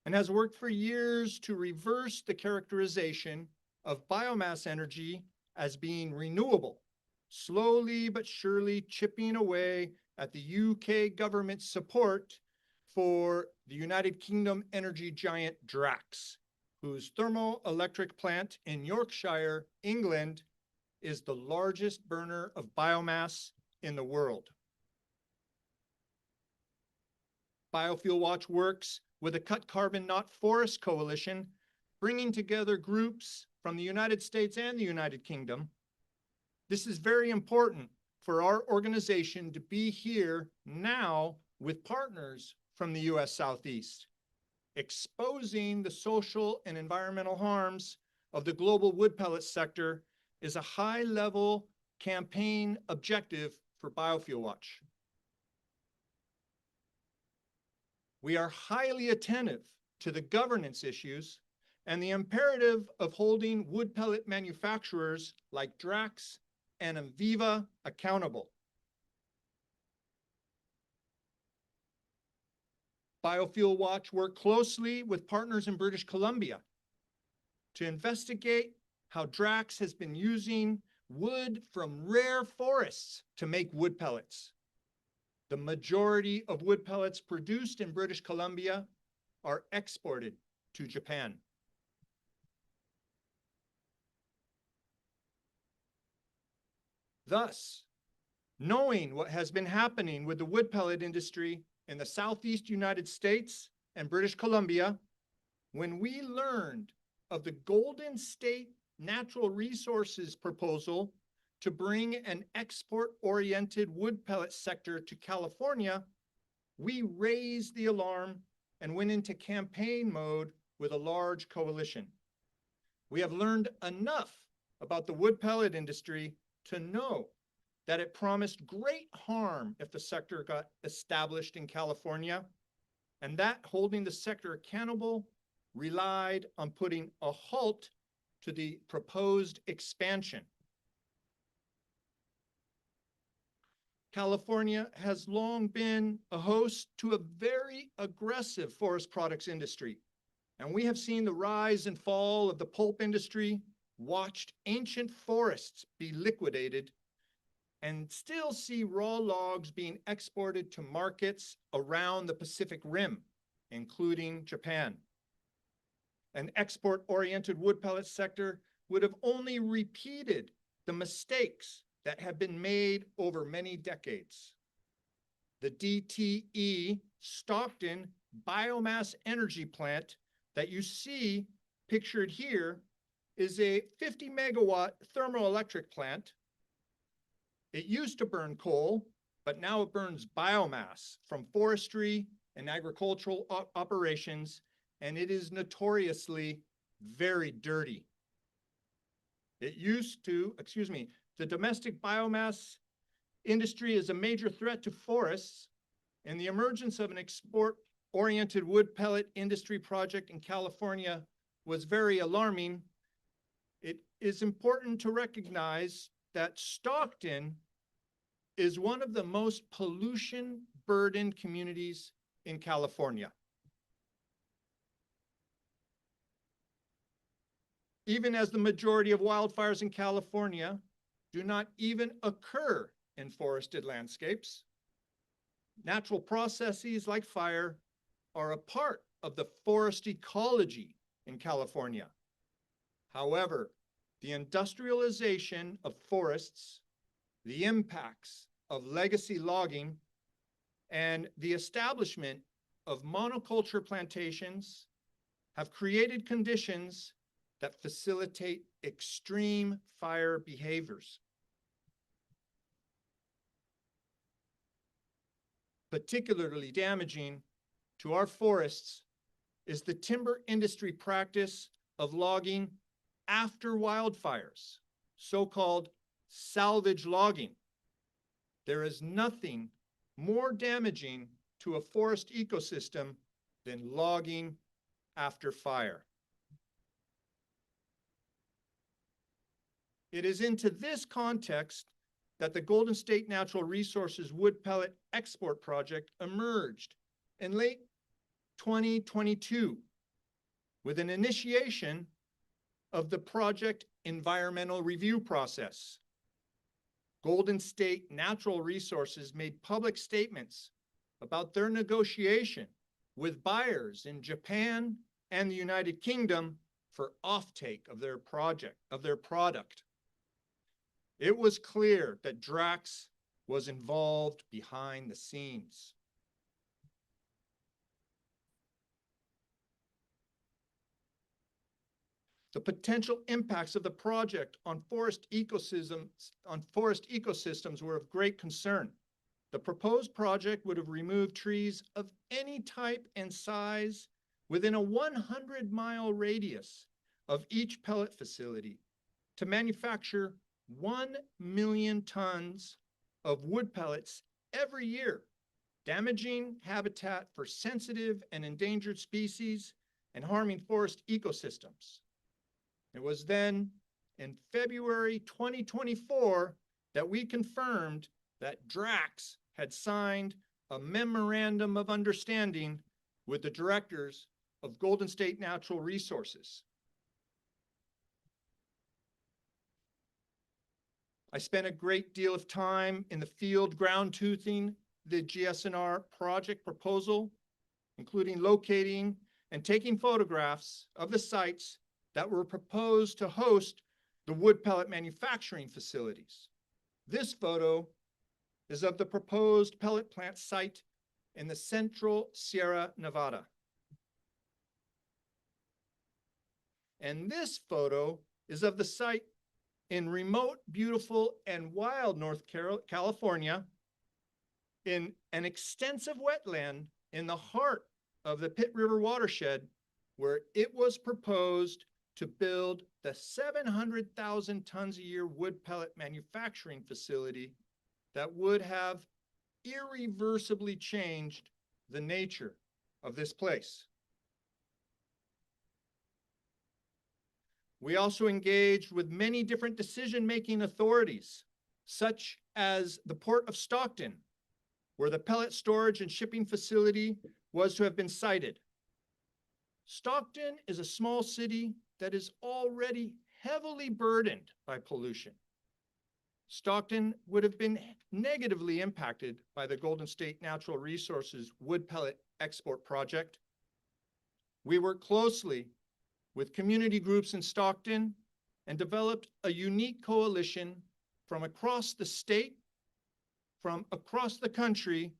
and has worked for years to reverse the characterization of biomass energy as being renewable, slowly but surely chipping away at the UK government's support for the United Kingdom energy giant Drax, whose thermoelectric plant in Yorkshire, England, is the largest burner of biomass in the world. Biofuel Watch works with a Cut Carbon Not Forest Coalition, bringing together groups from the United States and the United Kingdom. This is very important for our organization to be here now with partners from the US Southeast, exposing the social and environmental harms of the global wood pellet sector is a high-level campaign objective for Biofuel Watch. We are highly attentive to the governance issues and the imperative of holding wood pellet manufacturers like Drax and Enviva accountable. Biofuel Watch worked closely with partners in British Columbia to investigate how Drax has been using wood from rare forests to make wood pellets. The majority of wood pellets produced in British Columbia are exported to Japan. Thus, knowing what has been happening with the wood pellet industry in the Southeast United States and British Columbia, when we learned of the Golden State Natural Resources proposal to bring an export-oriented wood pellet sector to California, we raised the alarm and went into campaign mode with a large coalition. We have learned enough about the wood pellet industry to know that it promised great harm if the sector got established in California, and that holding the sector accountable relied on putting a halt to the proposed expansion. California has long been a host to a very aggressive forest products industry, and we have seen the rise and fall of the pulp industry, watched ancient forests be liquidated, and still see raw logs being exported to markets around the Pacific Rim, including Japan. An export-oriented wood pellet sector would have only repeated the mistakes that have been made over many decades. The DTE Stockton biomass energy plant that you see pictured here is a 50 megawatt thermoelectric plant. It used to burn coal, but now it burns biomass from forestry and agricultural operations, and it is notoriously very dirty. The domestic biomass industry is a major threat to forests, and the emergence of an export-oriented wood pellet industry project in California was very alarming. It is important to recognize that Stockton is one of the most pollution-burdened communities in California. Even as the majority of wildfires in California do not even occur in forested landscapes, natural processes like fire are a part of the forest ecology in California. However, the industrialization of forests, the impacts of legacy logging, and the establishment of monoculture plantations have created conditions that facilitate extreme fire behaviors. Particularly damaging to our forests is the timber industry practice of logging after wildfires, so-called salvage logging. There is nothing more damaging to a forest ecosystem than logging after fire. It is into this context that the Golden State Natural Resources Wood Pellet Export Project emerged in late 2022 with an initiation of the project environmental review process. Golden State Natural Resources made public statements about their negotiation with buyers in Japan and the United Kingdom for offtake of their product. It was clear that Drax was involved behind the scenes. The potential impacts of the project on forest ecosystems were of great concern. The proposed project would have removed trees of any type and size within a 100-mile radius of each pellet facility to manufacture 1 million tons of wood pellets every year, damaging habitat for sensitive and endangered species and harming forest ecosystems. It was then in February 2024 that we confirmed that Drax had signed a memorandum of understanding with the directors of Golden State Natural Resources. I spent a great deal of time in the field ground truthing the GSNR project proposal, including locating and taking photographs of the sites that were proposed to host the wood pellet manufacturing facilities. This photo is of the proposed pellet plant site in the central Sierra Nevada. And this photo is of the site in remote, beautiful, and wild North California, in an extensive wetland in the heart of the Pitt River watershed, where it was proposed to build the 700,000 tons a year wood pellet manufacturing facility that would have irreversibly changed the nature of this place. We also engaged with many different decision-making authorities, such as the Port of Stockton, where the pellet storage and shipping facility was to have been sited. Stockton is a small city that is already heavily burdened by pollution. Stockton would have been negatively impacted by the Golden State Natural Resources wood pellet export project. We worked closely with community groups in Stockton and developed a unique coalition from across the state, from across the country,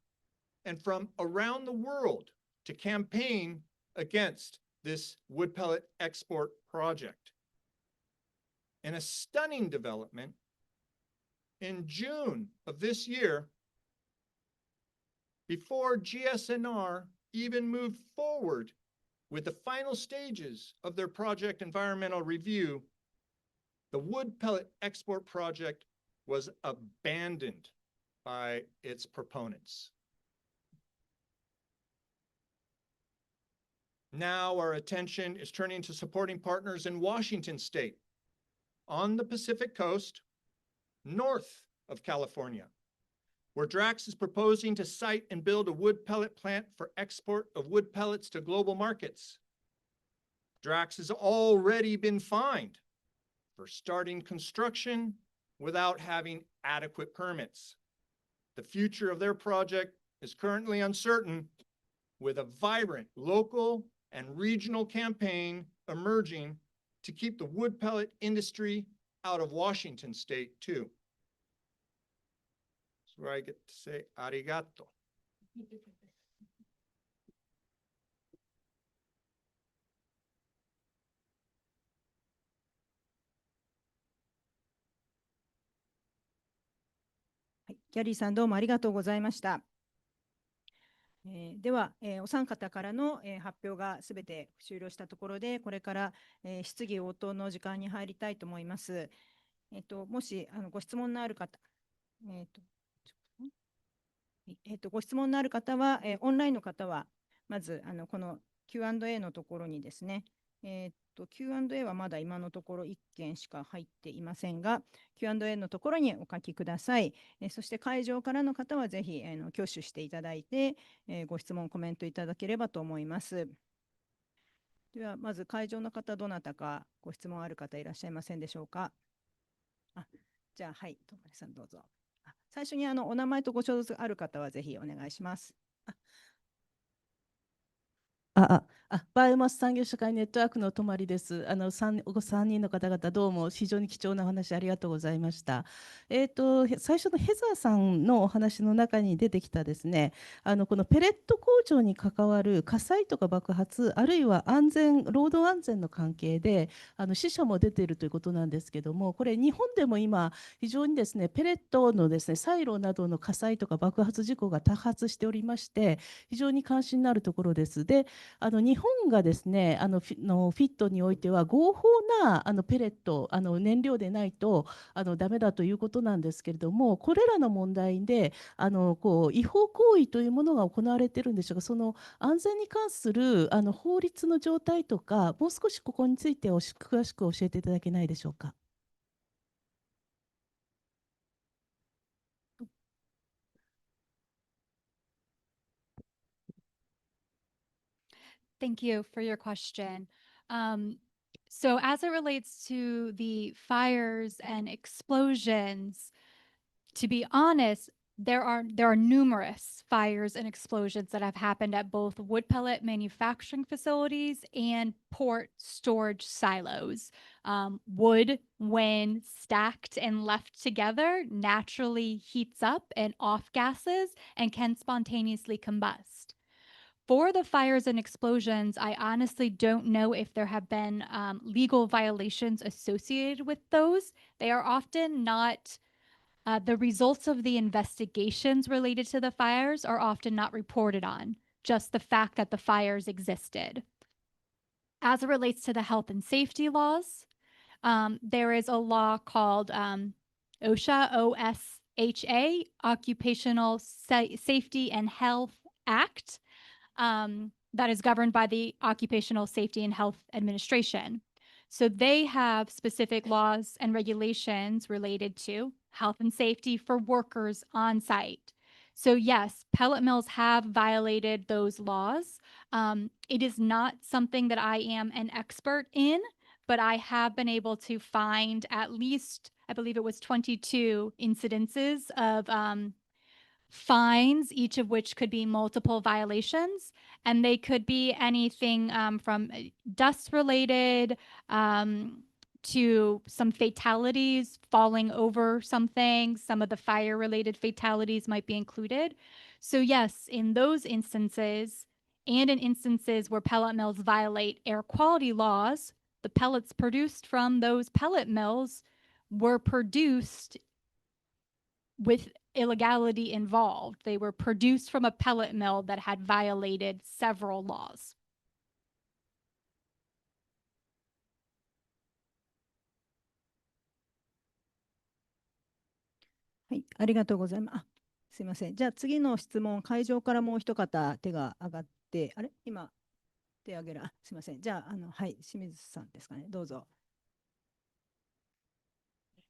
and from around the world to campaign against this wood pellet export project. In a stunning development, in June of this year, before GSNR even moved forward with the final stages of their project environmental review, the wood pellet export project was abandoned by its proponents. Now our attention is turning to supporting partners in Washington state, on the Pacific coast, north of California, where Drax is proposing to site and build a wood pellet plant for export of wood pellets to global markets. Drax has already been fined for starting construction without having adequate permits. The future of their project is currently uncertain, with a vibrant local and regional campaign emerging to keep the wood pellet industry out of Washington state too. That's where I get to say arigato.ギャリーさん、どうもありがとうございました。では、お三方からの、発表がすべて終了したところで、これから、質疑応答の時間に入りたいと思います。もしご質問のある方、ご質問のある方は、オンラインの方は、まずこの Q&A のところにですね、Q&A はまだ今のところ1件しか入っていませんが、Q&A のところにお書きください。そして会場からの方はぜひ挙手していただいて、ご質問、コメントいただければと思います。では、まず会場の方、どなたかご質問ある方いらっしゃいませんでしょうか。じゃあ、はい、ともりさんどうぞ。最初にお名前とご所属ある方はぜひお願いします。バイオマス産業社会ネットワークのとまりです。3人の方々、どうも非常に貴重なお話ありがとうございました。最初のヘザーさんのお話の中に出てきたですね、このペレット工場に関わる火災とか爆発、あるいは労働安全の関係で、死者も出ているということなんですけども、これ、日本でも今、非常にですね、ペレットのですね、サイロなどの火災とか爆発事故が多発しておりまして、非常に関心のあるところです。で、日本がですね、フィットにおいては合法なペレット、燃料でないとダメだということなんですけれども、これらの問題で違法行為というものが行われているんでしょうか。その安全に関する法律の状態とか、もう少しここについて詳しく教えていただけないでしょうか。Thank you for your question. So as it relates to the fires and explosions, to be honest, there are numerous fires and explosions that have happened at both wood pellet manufacturing facilities and port storage silos. Wood, when stacked and left together, naturally heats up and off gases and can spontaneously combust. For the fires and explosions, I honestly don't know if there have been legal violations associated with those. They are often not, the results of the investigations related to the fires are often not reported on, just the fact that the fires existed. As it relates to the health and safety laws, there is a law called OSHA, OSHA, Occupational Safety and Health Act. That is governed by the Occupational Safety and Health Administration. So they have specific laws and regulations related to health and safety for workers on site. So yes, pellet mills have violated those laws. It is not something that I am an expert in, but I have been able to find at least, I believe it was 22 incidences of fines, each of which could be multiple violations. And they could be anything from dust related to some fatalities, falling over something. Some of the fire related fatalities might be included. So, yes, in those instances, and in instances where pellet mills violate air quality laws, the pellets produced from those pellet mills were produced with illegality involved. They were produced from a pellet mill that had violated several laws. はい、ありがとうございます。すいません。じゃあ次の質問、会場からもう一方手が挙がって、今手挙げる。すいません。じゃあ、はい、清水さんですかね。どうぞ。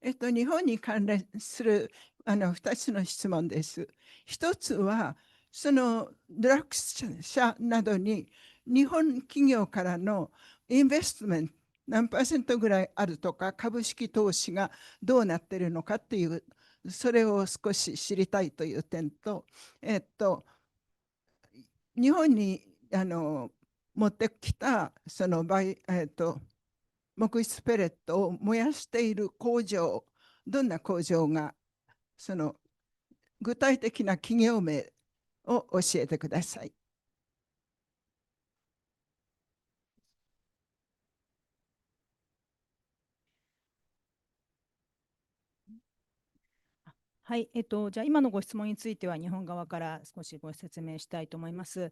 日本に関連する2つの質問です。1つは、そのドラッグ社などに日本企業からのインベストメント何%ぐらいあるとか、株式投資がどうなっているのかっていう、それを少し知りたいという点と、日本に持ってきたその木質ペレットを燃やしている工場、どんな工場が、その具体的な企業名を教えてください。はい、じゃあ今のご質問については日本側から少しご説明したいと思います。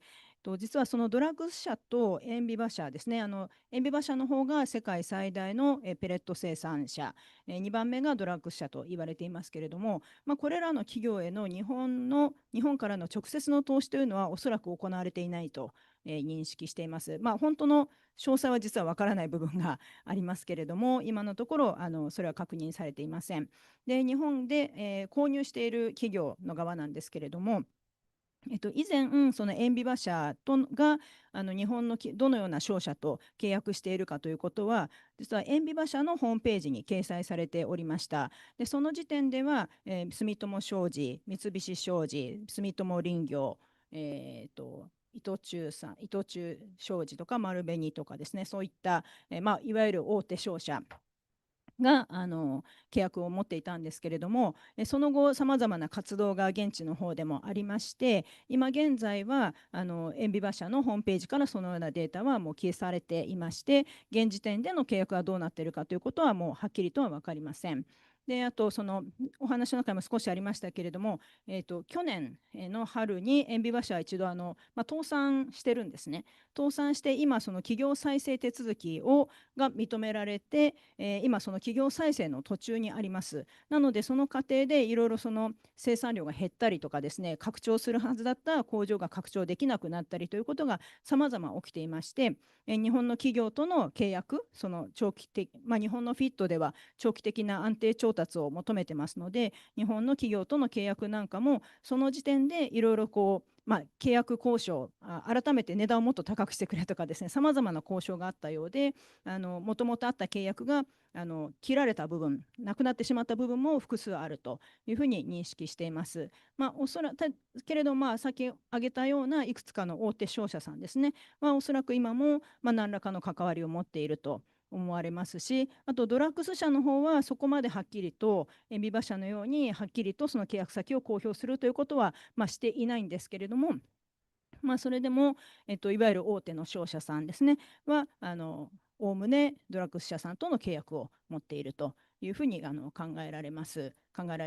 実はそのドラッグス社とエンビバ社ですね、エンビバ社の方が世界最大のペレット生産者、2番目がドラッグス社と言われていますけれども、これらの企業への日本からの直接の投資というのはおそらく行われていないと認識しています。本当の詳細は実はわからない部分がありますけれども、今のところそれは確認されていません。で、日本で、購入している企業の側なんですけれども、以前、その塩ビ馬車が日本のどのような商社と契約しているかということは、実は塩ビ馬車のホームページに掲載されておりました。で、その時点では、住友商事、三菱商事、住友林業、伊藤忠商事とか丸紅とかですね、そういった、いわゆる大手商社が契約を持っていたんですけれども、その後さまざまな活動が現地の方でもありまして、今現在は塩ビ馬車のホームページからそのようなデータはもう消されていまして、現時点での契約がどうなっているかということはもうはっきりとは分かりません。で、あとそのお話の中にも少しありましたけれども、去年の春に塩ビ馬車は一度倒産してるんですね。倒産して今その企業再生手続きが認められて、今その企業再生の途中にあります。なのでその過程でいろいろその生産量が減ったりとかですね、拡張するはずだった工場が拡張できなくなったりということがさまざま起きていまして、日本の企業との契約、その長期的、日本のフィットでは長期的な安定調達を求めてますので、日本の企業との契約なんかもその時点でいろいろ契約交渉、改めて値段をもっと高くしてくれとかですね、さまざまな交渉があったようで、もともとあった契約が切られた部分、なくなってしまった部分も複数あるというふうに認識しています。おそらくけれど、先挙げたようないくつかの大手商社さんですね、おそらく今も何らかの関わりを持っていると思われますし、あとドラッグス社の方はそこまではっきりと塩ビ馬車のようにはっきりとその契約先を公表するということはしていないんですけれども、それでも、いわゆる大手の商社さんですねはおおむねドラッグス社さんとの契約を持っているというふうに考えられ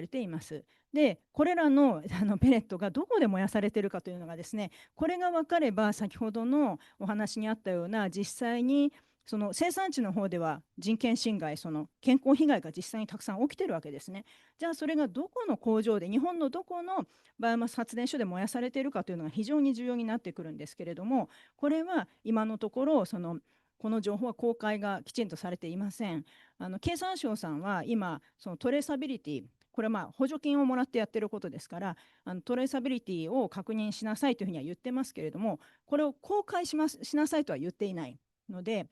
ています。で、これらのペレットがどこで燃やされているかというのがですね、これが分かれば先ほどのお話にあったような実際にその生産地の方では人権侵害、その健康被害が実際にたくさん起きているわけですね。じゃあそれがどこの工場で、日本のどこのバイオマス発電所で燃やされているかというのが非常に重要になってくるんですけれども、これは今のところこの情報は公開がきちんとされていません。経産省さんは今そのトレーサビリティ、これは補助金をもらってやってることですから、トレーサビリティを確認しなさいというふうには言ってますけれども、これを公開しなさいとは言っていないので、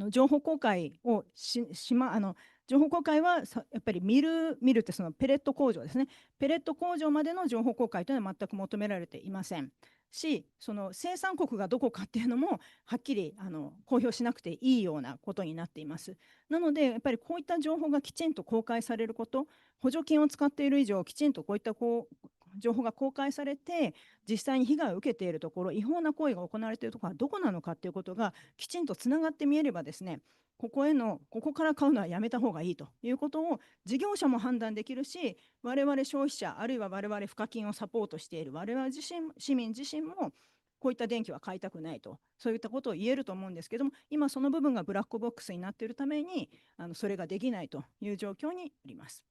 情報公開を情報公開はやっぱり見るってそのペレット工場ですね。ペレット工場までの情報公開というのは全く求められていませんし、その生産国がどこかっていうのもはっきり公表しなくていいようなことになっています。なのでやっぱりこういった情報がきちんと公開されること、補助金を使っている以上きちんとこういった情報が公開されて、実際に被害を受けているところ、違法な行為が行われているところはどこなのかということがきちんとつながって見えればですね、ここから買うのはやめた方がいいということを事業者も判断できるし、我々消費者、あるいは我々賦課金をサポートしている我々市民自身もこういった電気は買いたくないと、そういったことを言えると思うんですけども、今その部分がブラックボックスになっているためにそれができないという状況にあります。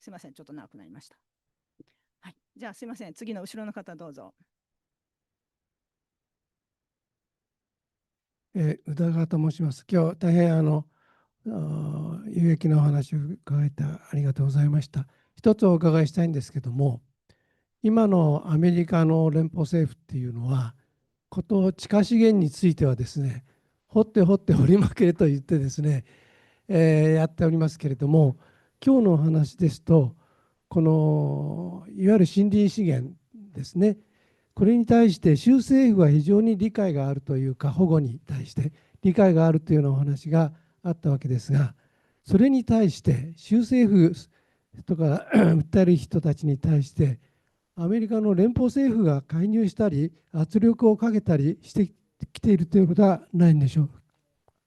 すいません、ちょっと長くなりました。はい、じゃあすいません、次の後ろの方どうぞ。宇田川と申します。今日大変有益なお話を伺えてありがとうございました。一つお伺いしたいんですけども、今のアメリカの連邦政府っていうのは、地下資源についてはですね、掘って掘りまくれと言ってですね、やっておりますけれども、今日のお話ですと、いわゆる森林資源ですね、これに対して州政府は非常に理解があるというか、保護に対して理解があるというようなお話があったわけですが、それに対して州政府とか訴える人たちに対してアメリカの連邦政府が介入したり圧力をかけたりしてきているということはないんでしょう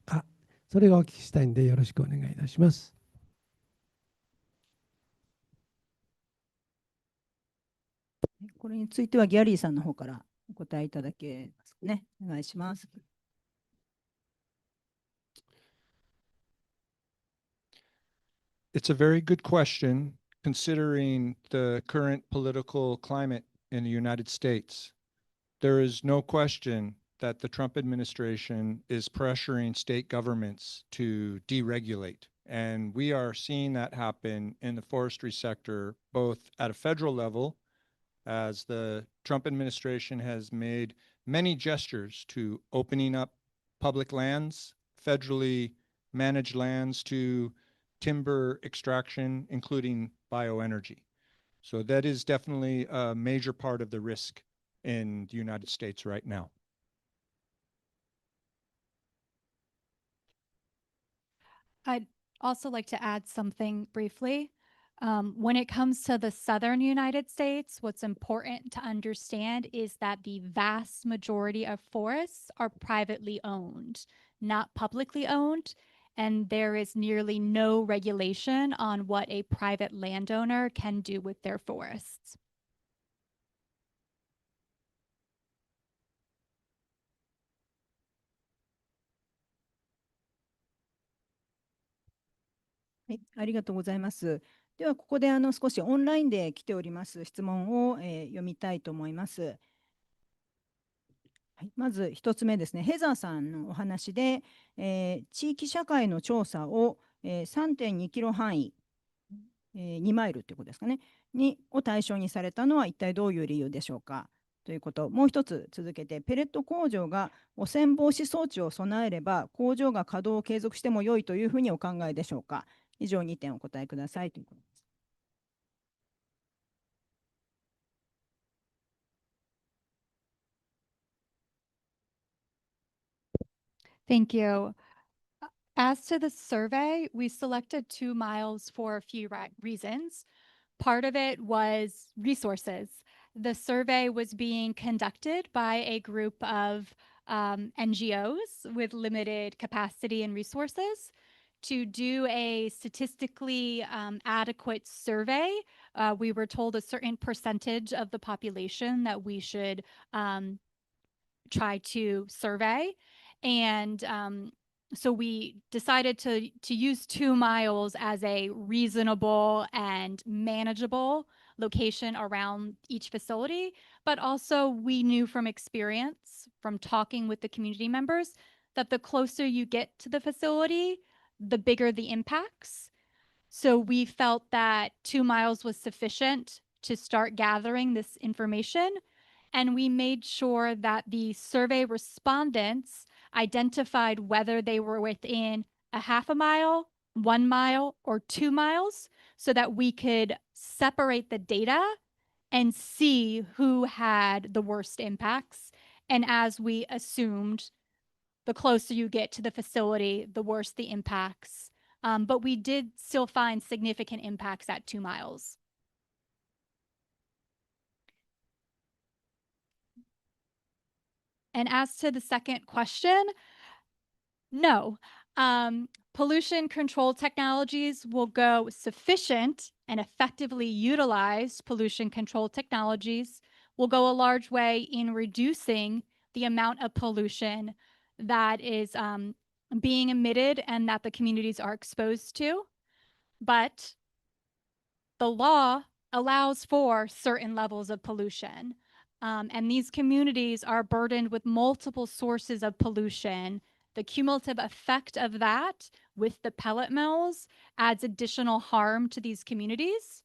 か。それがお聞きしたいんでよろしくお願いいたします。これについてはギャリーさんの方からお答えいただけますね。お願いします。It's a very good question considering the current political climate in the United States. There is no question that the Trump administration is pressuring state governments to deregulate. And we are seeing that happen in the forestry sector, both at a federal level as the Trump administration has made many gestures to opening up public lands, federally managed lands to timber extraction, including bioenergy. So that is definitely a major part of the risk in the United States right now. I'd also like to add something briefly. When it comes to the southern United States, what's important to understand is that the vast majority of forests are privately owned, not publicly owned, and there is nearly no regulation on what a private landowner can do with their forests. はい、ありがとうございます。では、ここで少しオンラインで来ております質問を、読みたいと思います。はい、まず1つ目ですね、ヘザーさんのお話で、地域社会の調査を、3.2 キロ範囲、2マイルということですかね、を対象にされたのは一体どういう理由でしょうかということ。もう一つ続けて、ペレット工場が汚染防止装置を備えれば工場が稼働を継続しても良いというふうにお考えでしょうか。以上2点お答えくださいということです。Thank you. As to the survey, we selected 2 miles for a few reasons. Part of it was resources. The survey was being conducted by a group of NGOs with limited capacity and resources. To do a statistically adequate survey, we were told a certain percentage of the population that we should try to survey. And so we decided to use 2 miles as a reasonable and manageable location around each facility. But also we knew from experience, from talking with the community members, that the closer you get to the facility, the bigger the impacts. So we felt that 2 miles was sufficient to start gathering this information. And we made sure that the survey respondents identified whether they were within a half a mile, 1 mile, or 2 miles, so that we could separate the data and see who had the worst impacts. And as we assumed, the closer you get to the facility, the worse the impacts. But we did still find significant impacts at 2 miles. And as to the second question, no. Pollution control technologies will go sufficient and effectively utilized pollution control technologies will go a large way in reducing the amount of pollution that is being emitted and that the communities are exposed to. But the law allows for certain levels of pollution. And these communities are burdened with multiple sources of pollution. The cumulative effect of that with the pellet mills adds additional harm to these communities.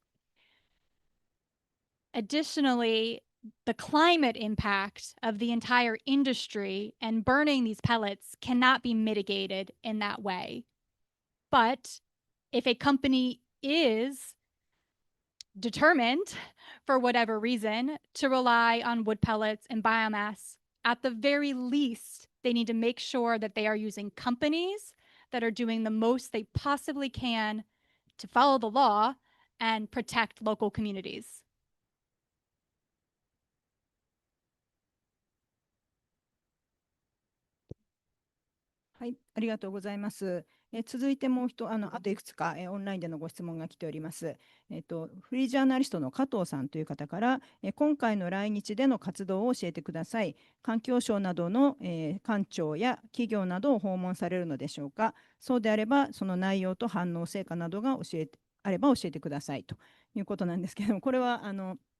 Additionally, the climate impact of the entire industry and burning these pellets cannot be mitigated in that way. But if a company is determined, for whatever reason, to rely on wood pellets and biomass, at the very least, they need to make sure that they are using companies that are doing the most they possibly can to follow the law and protect local communities. はい、ありがとうございます。続いてもうあといくつか、オンラインでのご質問が来ております。フリージャーナリストの加藤さんという方から、今回の来日での活動を教えてください。環境省などの、官庁や企業などを訪問されるのでしょうか。そうであれば、その内容と反応成果などがあれば教えてくださいということなんですけれども、これは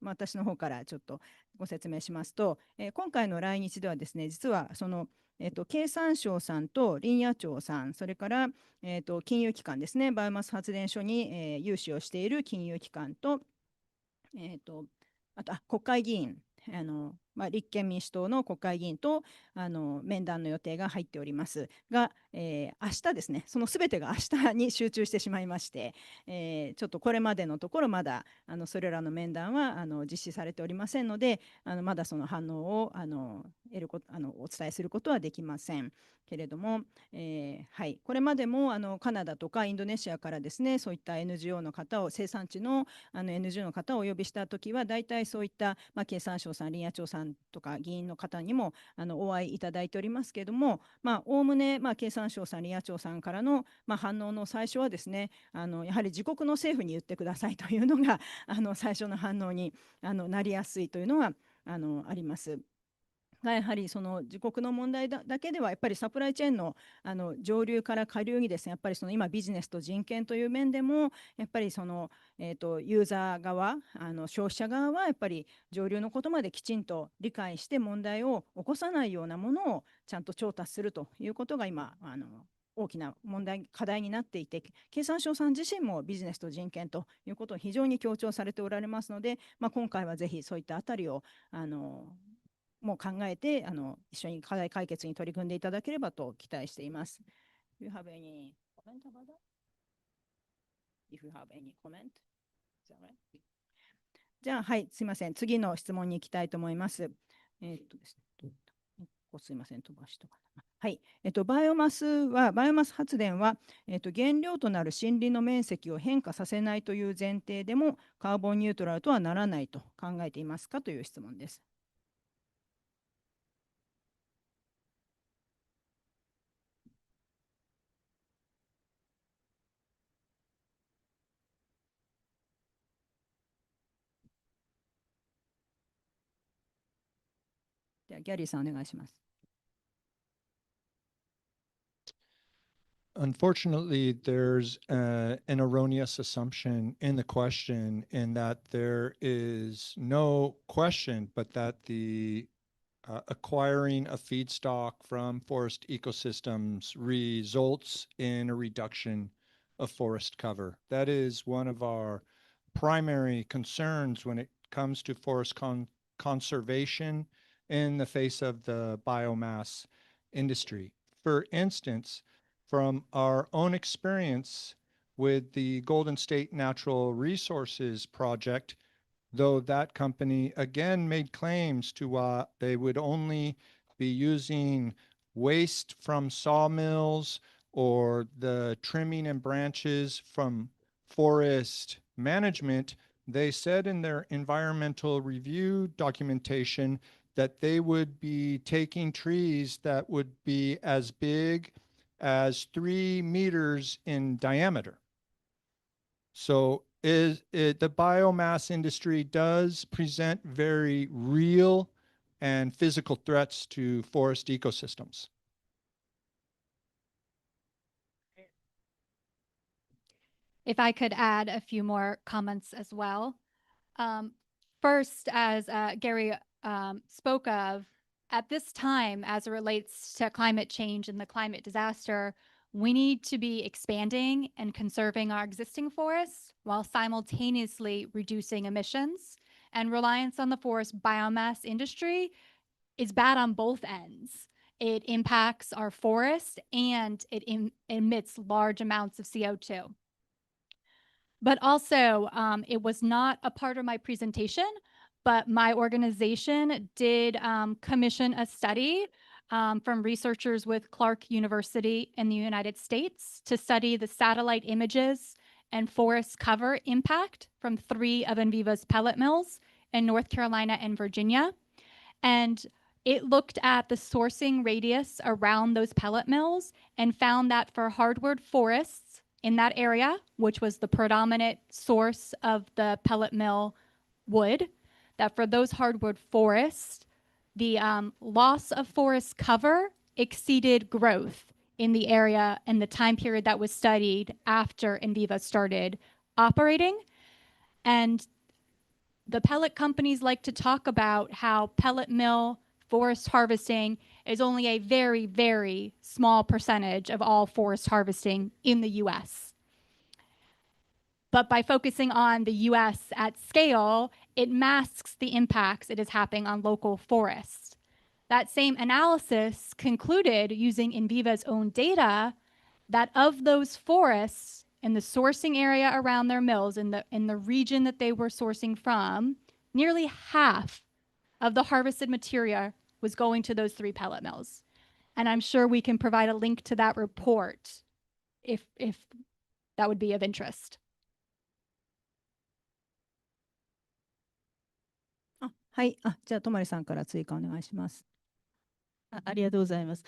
私の方からちょっとご説明しますと、今回の来日ではですね、実はその経産省さんと林野庁さん、それから、金融機関ですね、バイオマス発電所に、融資をしている金融機関と、あと国会議員、立憲民主党の国会議員と面談の予定が入っておりますが、明日ですね、そのすべてが明日に集中してしまいまして、ちょっとこれまでのところまだそれらの面談は実施されておりませんので、まだその反応をお伝えすることはできませんけれども、はい、これまでもカナダとかインドネシアからですね、そういった NGO の方を、生産地のNGO の方をお呼びしたときは、大体そういった、経産省さん、林野庁さんとか議員の方にもお会いいただいておりますけれども、おおむね経産省さん、林野庁さんからの反応の最初はですね、やはり自国の政府に言ってくださいというのが最初の反応になりやすいというのがあります。やはりその自国の問題だけではやっぱりサプライチェーンの上流から下流にですね、やっぱりその今ビジネスと人権という面でもやっぱりそのユーザー側、消費者側はやっぱり上流のことまできちんと理解して問題を起こさないようなものをちゃんと調達するということが今大きな問題課題になっていて、経産省さん自身もビジネスと人権ということを非常に強調されておられますので、今回はぜひそういったあたりをもう考えて一緒に課題解決に取り組んでいただければと期待しています。Do you have any comment about that? If you have any comment? Is that right? じゃあ、はい、すいません。次の質問に行きたいと思います。ですね、すいません、飛ばしとかな。はい、バイオマス発電は、原料となる森林の面積を変化させないという前提でもカーボンニュートラルとはならないと考えていますかという質問です。ではギャリーさんお願いします。Unfortunately, there's an erroneous assumption in the question in that there is no question but that the acquiring a feedstock from forest ecosystems results in a reduction of forest cover. That is one of our primary concerns when it comes to forest conservation in the face of the biomass industry. For instance, from our own experience with the Golden State Natural Resources Project, though that company again made claims to they would only be using waste from sawmills or the trimming and branches from forest management, they said in their environmental review documentation that they would be taking trees that would be as big as 3 meters in diameter. So the biomass industry does present very real and physical threats to forest ecosystems. If I could add a few more comments as well. First, as Gary spoke of, at this time, as it relates to climate change and the climate disaster, we need to be expanding and conserving our existing forests while simultaneously reducing emissions. And reliance on the forest biomass industry is bad on both ends. It impacts our forest and it emits large amounts of CO2. But also, it was not a part of my presentation, but my organization did commission a study from researchers with Clark University in the United States to study the satellite images and forest cover impact from 3 of Enviva's pellet mills in North Carolina and Virginia. And it looked at the sourcing radius around those pellet mills and found that for hardwood forests in that area, which was the predominant source of the pellet mill wood, that for those hardwood forests, the loss of forest cover exceeded growth in the area in the time period that was studied after Enviva started operating. And the pellet companies like to talk about how pellet mill forest harvesting is only a very, very small percentage of all forest harvesting in the US. But by focusing on the US at scale it masks the impacts it is having on local forests. That same analysis concluded using Enviva's own data that of those forests in the sourcing area around their mills, in the region that they were sourcing from, nearly half of the harvested material was going to those 3 pellet mills. And I'm sure we can provide a link to that report if that would be of interest. はい、じゃあ、とまりさんから追加お願いします。ありがとうございます。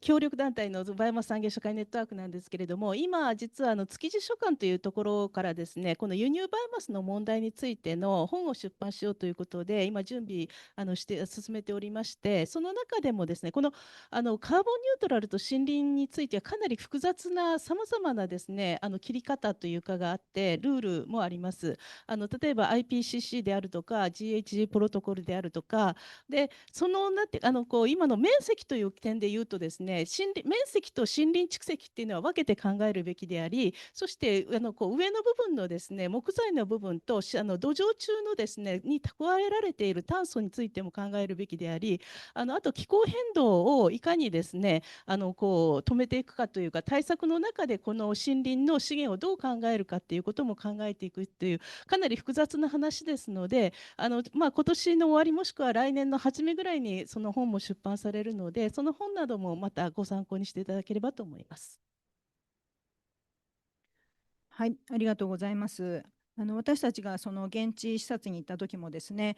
協力団体のバイオマス産業社会ネットワークなんですけれども、今、実は築地書館というところからですね、この輸入バイオマスの問題についての本を出版しようということで、今、準備して進めておりまして、その中でもですね、このカーボンニュートラルと森林については、かなり複雑なさまざまなですね、切り方というかがあって、ルールもあります。例えば IPCC であるとか、GHG プロトコルであるとか、で今の面積という点で言うとですね、面積と森林蓄積っていうのは分けて考えるべきであり、そして上の部分のですね、木材の部分と土壌中のですねに蓄えられている炭素についても考えるべきであり、あと気候変動をいかにですね止めていくかというか、対策の中でこの森林の資源をどう考えるかっていうことも考えていくっていうかなり複雑な話ですので、今年の終わりもしくは来年の初めぐらいにその本も出版されるので、その本などもまたご参考にしていただければと思います。はい、ありがとうございます。私たちがその現地視察に行った時もですね、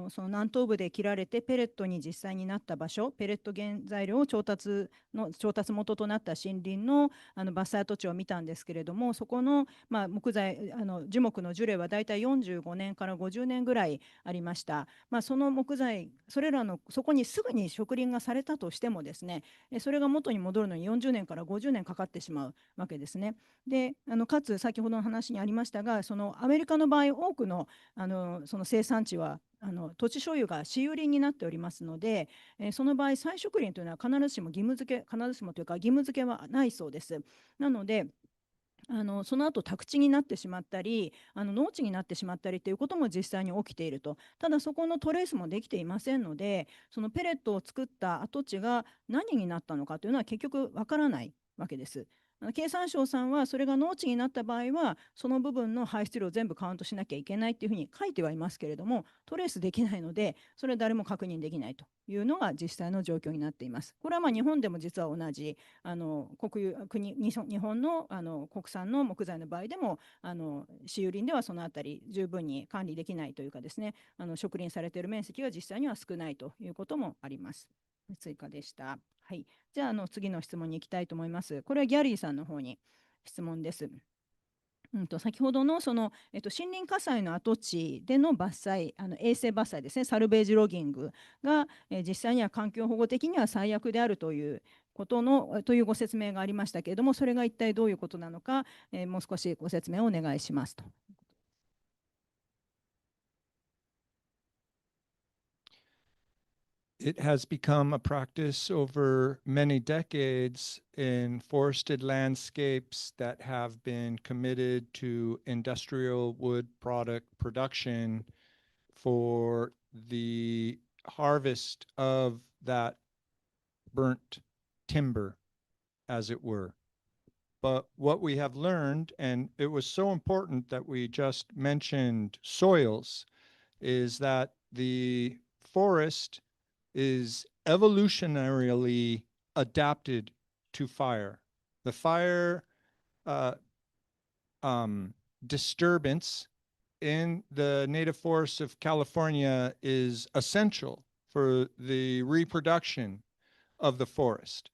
その南東部で切られてペレットに実際になった場所、ペレット原材料を調達元となった森林の伐採土地を見たんですけれども、そこの、木材樹木の樹齢はだいたい45年から50年ぐらいありました。その木材、そこにすぐに植林がされたとしてもですね、それが元に戻るのに40年から50年かかってしまうわけですね。でかつ先ほどの話にありましたが、そのアメリカの場合多くのその生産地は土地所有が私有林になっておりますので、その場合再植林というのは必ずしもというか義務付けはないそうです。なのでその後宅地になってしまったり農地になってしまったりということも実際に起きていると。ただそこのトレースもできていませんので、そのペレットを作った跡地が何になったのかというのは結局わからないわけです。経産省さんはそれが農地になった場合はその部分の排出量を全部カウントしなきゃいけないっていうふうに書いてはいますけれども、トレースできないのでそれは誰も確認できないというのが実際の状況になっています。これは日本でも実は同じ日本の国産の木材の場合でも私有林ではそのあたり十分に管理できないというかですね、植林されている面積が実際には少ないということもあります。追加でした。はい、じゃあ次の質問に行きたいと思います。これはギャリーさんの方に質問です。先ほどの森林火災の跡地での伐採、衛星伐採ですね、サルベージロギングが、実際には環境保護的には最悪であるというご説明がありましたけれども、それが一体どういうことなのか、もう少しご説明をお願いしますと。It has become a practice over many decades in forested landscapes that have been committed to industrial wood product production for the harvest of that burnt timber, as it were. But what we have learned, and it was so important that we just mentioned soils, is that the forest is evolutionarily adapted to fire. The fire disturbance in the native forests of California is essential for the reproduction of the forest.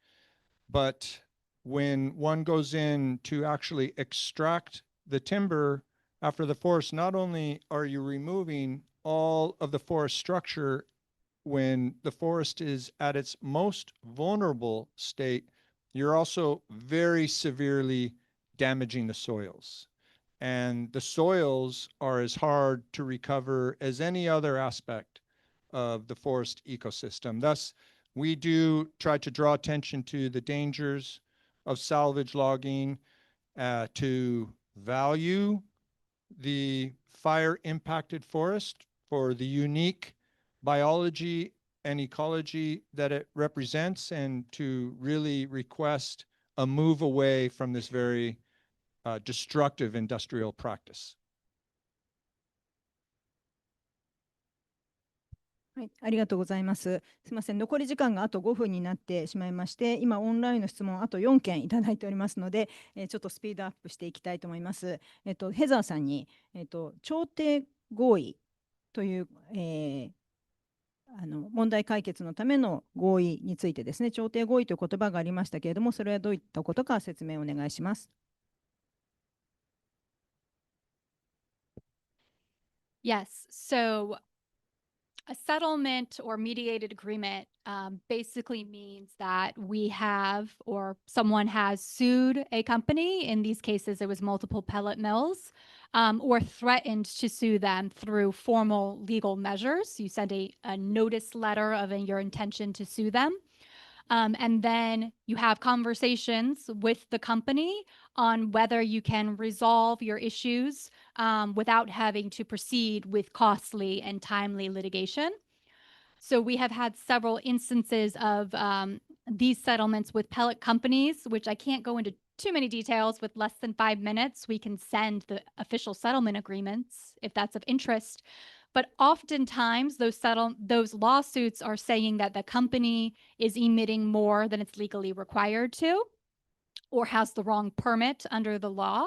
But when one goes in to actually extract the timber after the forest, not only are you removing all of the forest structure when the forest is at its most vulnerable state, you're also very severely damaging the soils. And the soils are as hard to recover as any other aspect of the forest ecosystem. Thus, we do try to draw attention to the dangers of salvage logging, to value the fire impacted forest for the unique biology and ecology that it represents, and to really request a move away from this very destructive industrial practice. はい、ありがとうございます。すみません、残り時間があと5分になってしまいまして、今オンラインの質問あと4件いただいておりますので、ちょっとスピードアップしていきたいと思います。ヘザーさんに、調停合意という、問題解決のための合意についてですね、調停合意という言葉がありましたけれども、それはどういったことか説明をお願いします。Yes. So a settlement or mediated agreement basically means that we have, or someone has sued a company. In these cases, it was multiple pellet mills, or threatened to sue them through formal legal measures. You send a notice letter of your intention to sue them. And then you have conversations with the company on whether you can resolve your issues without having to proceed with costly and timely litigation. So we have had several instances of these settlements with pellet companies, which I can't go into too many details. With less than 5 minutes, we can send the official settlement agreements if that's of interest. But oftentimes those lawsuits are saying that the company is emitting more than it's legally required to, or has the wrong permit under the law.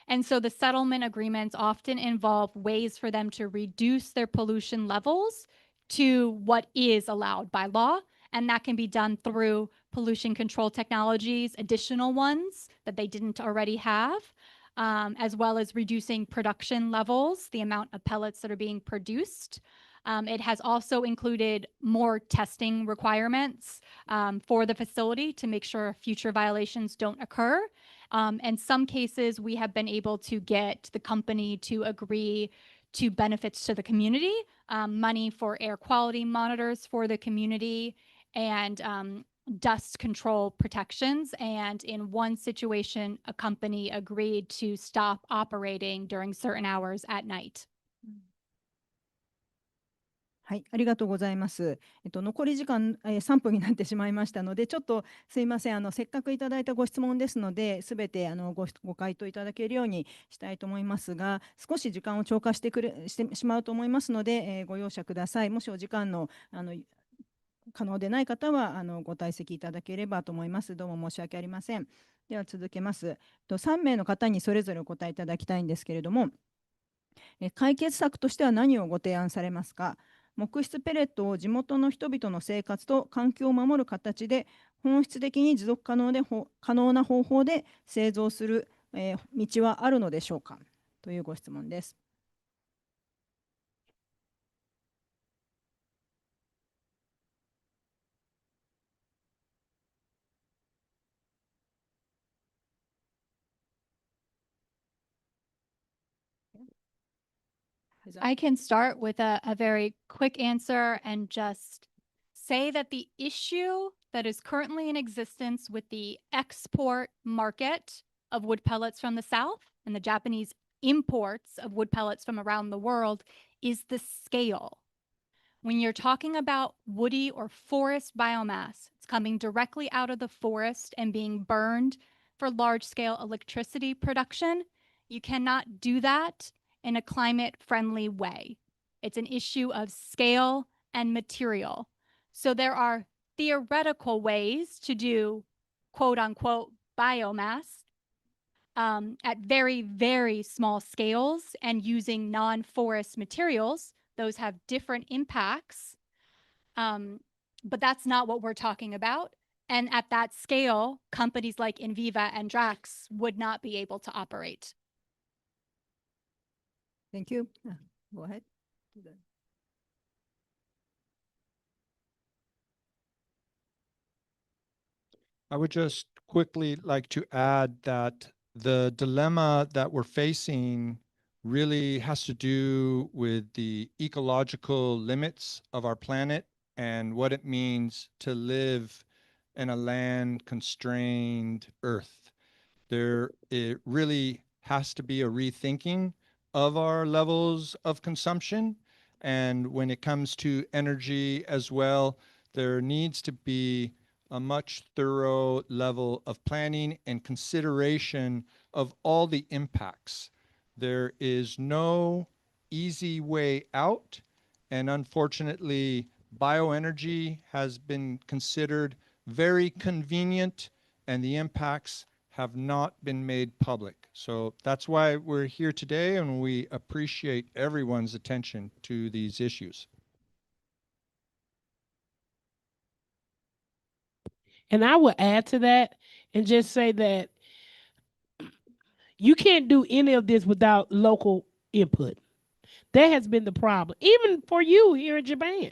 And so the settlement agreements often involve ways for them to reduce their pollution levels to what is allowed by law. And that can be done through pollution control technologies, additional ones that they didn't already have, as well as reducing production levels, the amount of pellets that are being produced. It has also included more testing requirements for the facility to make sure future violations don't occur. In some cases, we have been able to get the company to agree to benefits to the community, money for air quality monitors for the community, and dust control protections. And in one situation, a company agreed to stop operating during certain hours at night. はい、ありがとうございます。残り時間、3分になってしまいましたので、ちょっとすいません、せっかくいただいたご質問ですので、すべてご回答いただけるようにしたいと思いますが、少し時間を超過してしまうと思いますので、ご容赦ください。もしお時間の可能でない方はご退席いただければと思います。どうも申し訳ありません。では続けます。3名の方にそれぞれお答えいただきたいんですけれども、解決策としては何をご提案されますか。木質ペレットを地元の人々の生活と環境を守る形で本質的に持続可能な方法で製造する、道はあるのでしょうかというご質問です。I can start with a very quick answer and just say that the issue that is currently in existence with the export market of wood pellets from the South and the Japanese imports of wood pellets from around the world is the scale. When you're talking about woody or forest biomass, it's coming directly out of the forest and being burned for large-scale electricity production. You cannot do that in a climate-friendly way. It's an issue of scale and material. So there are theoretical ways to do quote-unquote biomass at very, very small scales and using non-forest materials. Those have different impacts, but that's not what we're talking about. And at that scale, companies like Enviva and Drax would not be able to operate. Thank you. Go ahead. I would just quickly like to add that the dilemma that we're facing really has to do with the ecological limits of our planet and what it means to live in a land-constrained Earth. It really has to be a rethinking of our levels of consumption. And when it comes to energy as well, there needs to be a much thorough level of planning and consideration of all the impacts. There is no easy way out, and unfortunately, bioenergy has been considered very convenient, and the impacts have not been made public. So that's why we're here today, and we appreciate everyone's attention to these issues. And I will add to that and just say that you can't do any of this without local input. That has been the problem, even for you here in Japan.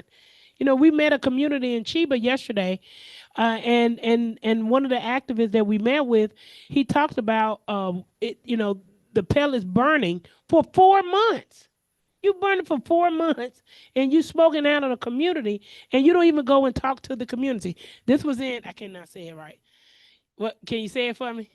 You know, we met a community in Chiba yesterday, and one of the activists that we met with, he talked about it. You know, the pellets burning for 4 months. You burning for 4 months, and you smoking out of the community, and you don't even go and talk to the community. This was in, I cannot say it right. What, can you say it for me?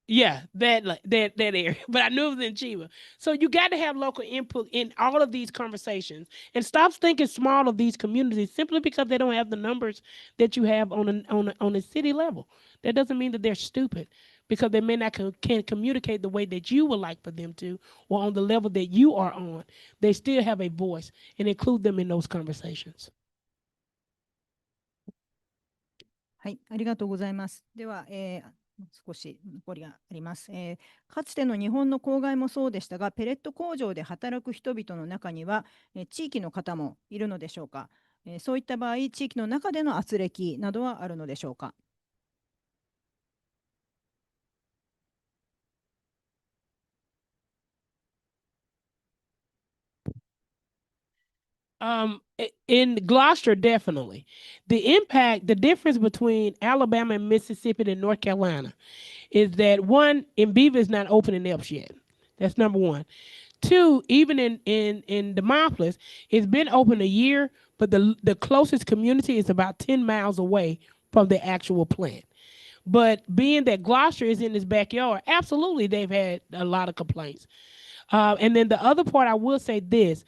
Yeah, that area. But I knew it was in Chiba. So you got to have local input in all of these conversations, and stop thinking small of these communities simply because they don't have the numbers that you have on a city level. That doesn't mean that they're stupid, because they may not can communicate the way that you would like for them to, or on the level that you are on. They still have a voice, and include them in those conversations. はい、ありがとうございます。では、少し残りがあります。かつての日本の公害もそうでしたが、ペレット工場で働く人々の中には、地域の方もいるのでしょうか。そういった場合、地域の中での圧力などはあるのでしょうか。In Gloucester, definitely. The difference between Alabama and Mississippi and North Carolina is that, one, in Beaver is not opening up yet. That's number one. Two, even in Demopolis, it's been open a year, but the closest community is about 10 miles away from the actual plant. But being that Gloucester is in his backyard, absolutely they've had a lot of complaints. And then the other part, I will say this,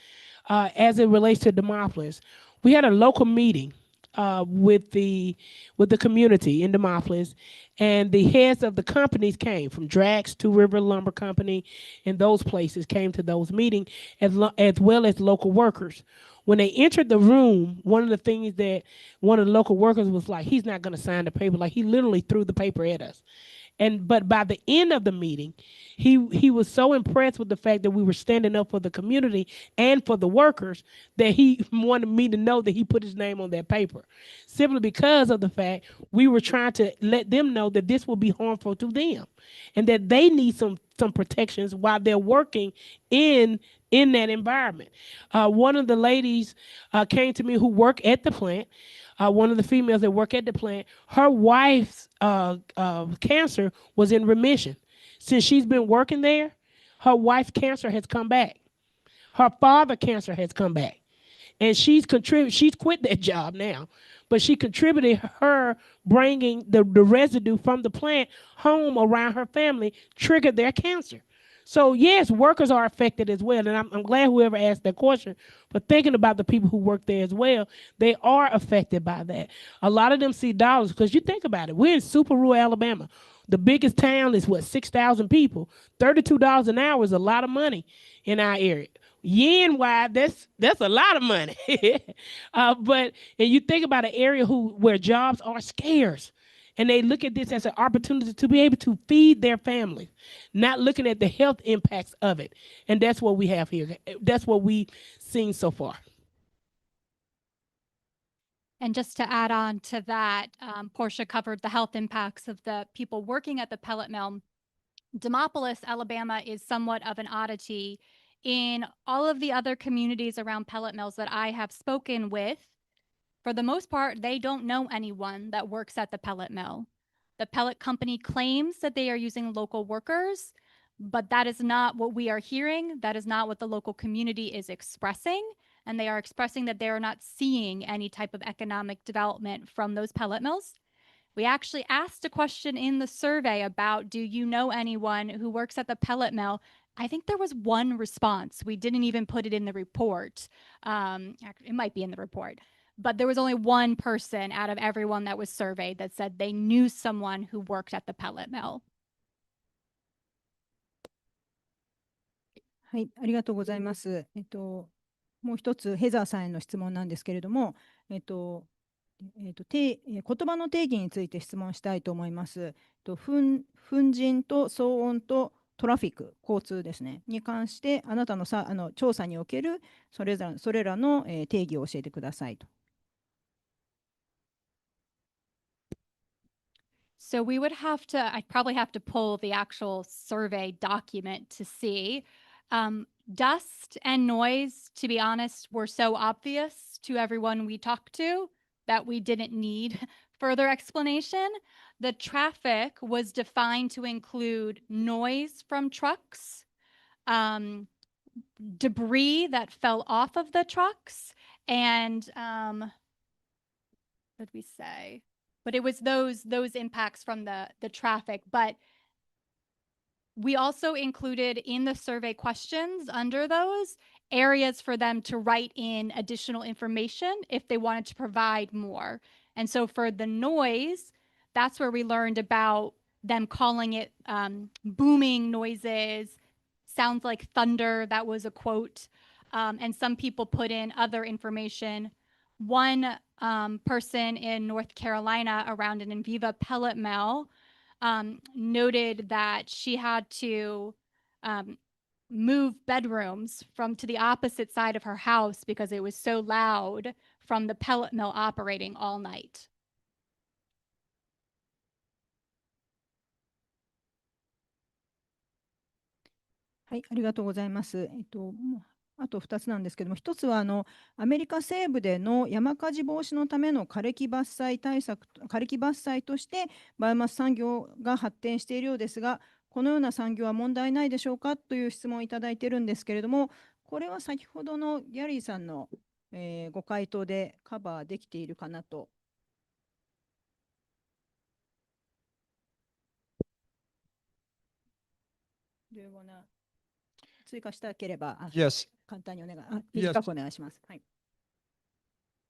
as it relates to Demopolis, we had a local meeting with the community in Demopolis, and the heads of the companies came from Drax, Two River Lumber Company, and those places came to those meetings, as well as local workers. When they entered the room, one of the things that one of the local workers was like, he's not going to sign the paper. Like, he literally threw the paper at us. But by the end of the meeting, he was so impressed with the fact that we were standing up for the community and for the workers that he wanted me to know that he put his name on that paper, simply because of the fact we were trying to let them know that this will be harmful to them and that they need some protections while they're working in that environment. One of the ladies came to me who work at the plant. One of the females that work at the plant, her wife's cancer was in remission. Since she's been working there, her wife's cancer has come back. Her father's cancer has come back. And she's quit that job now, but she contributed her bringing the residue from the plant home around her family, triggered their cancer. So yes, workers are affected as well. And I'm glad whoever asked that question, but thinking about the people who work there as well, they are affected by that. A lot of them see dollars, because you think about it, we're in super rural Alabama. The biggest town is 6,000 people. $32 an hour is a lot of money in our area. Yen wide, that's a lot of money. And you think about an area where jobs are scarce, and they look at this as an opportunity to be able to feed their families, not looking at the health impacts of it. And that's what we have here. That's what we've seen so far. And just to add on to that, Portia covered the health impacts of the people working at the pellet mill. Demopolis, Alabama is somewhat of an oddity. In all of the other communities around pellet mills that I have spoken with, for the most part, they don't know anyone that works at the pellet mill. The pellet company claims that they are using local workers, but that is not what we are hearing. That is not what the local community is expressing. And they are expressing that they are not seeing any type of economic development from those pellet mills. We actually asked a question in the survey about, do you know anyone who works at the pellet mill I think there was one response. We didn't even put it in the report. It might be in the report, but there was only one person out of everyone that was surveyed that said they knew someone who worked at the pellet mill. はい、ありがとうございます。もう一つヘザーさんへの質問なんですけれども、言葉の定義について質問したいと思います。粉塵と騒音とトラフィック、交通ですね、に関して、あなたの調査におけるそれらの定義を教えてくださいと。So we would have to, I'd probably have to pull the actual survey document to see. Dust and noise, to be honest, were so obvious to everyone we talked to that we didn't need further explanation. The traffic was defined to include noise from trucks, debris that fell off of the trucks, and what did we say? But it was those impacts from the traffic. But we also included in the survey questions under those areas for them to write in additional information if they wanted to provide more. And so for the noise, that's where we learned about them calling it booming noises, sounds like thunder. That was a quote. And some people put in other information. One person in North Carolina around an Enviva pellet mill noted that she had to move bedrooms to the opposite side of her house because it was so loud from the pellet mill operating all night. はい、ありがとうございます。あと2つなんですけども、1つはアメリカ西部での山火事防止のための枯れ木伐採としてバイオマス産業が発展しているようですが、このような産業は問題ないでしょうかという質問をいただいているんですけれども、これは先ほどのギャリーさんの、ご回答でカバーできているかなと。追加したければ、Yes. 簡単に短くお願いします。はい。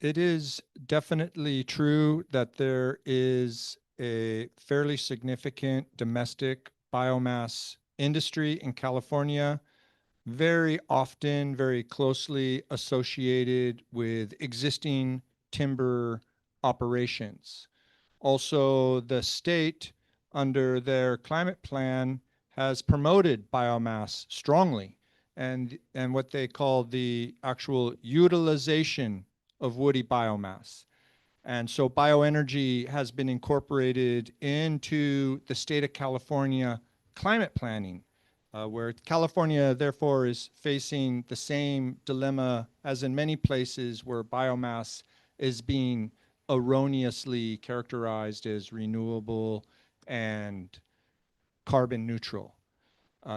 It is definitely true that there is a fairly significant domestic biomass industry in California, very often very closely associated with existing timber operations. Also, the state, under their climate plan, has promoted biomass strongly and what they call the actual utilization of woody biomass. And so bioenergy has been incorporated into the state of California climate planning, where California, therefore, is facing the same dilemma as in many places where biomass is being erroneously characterized as renewable and carbon neutral.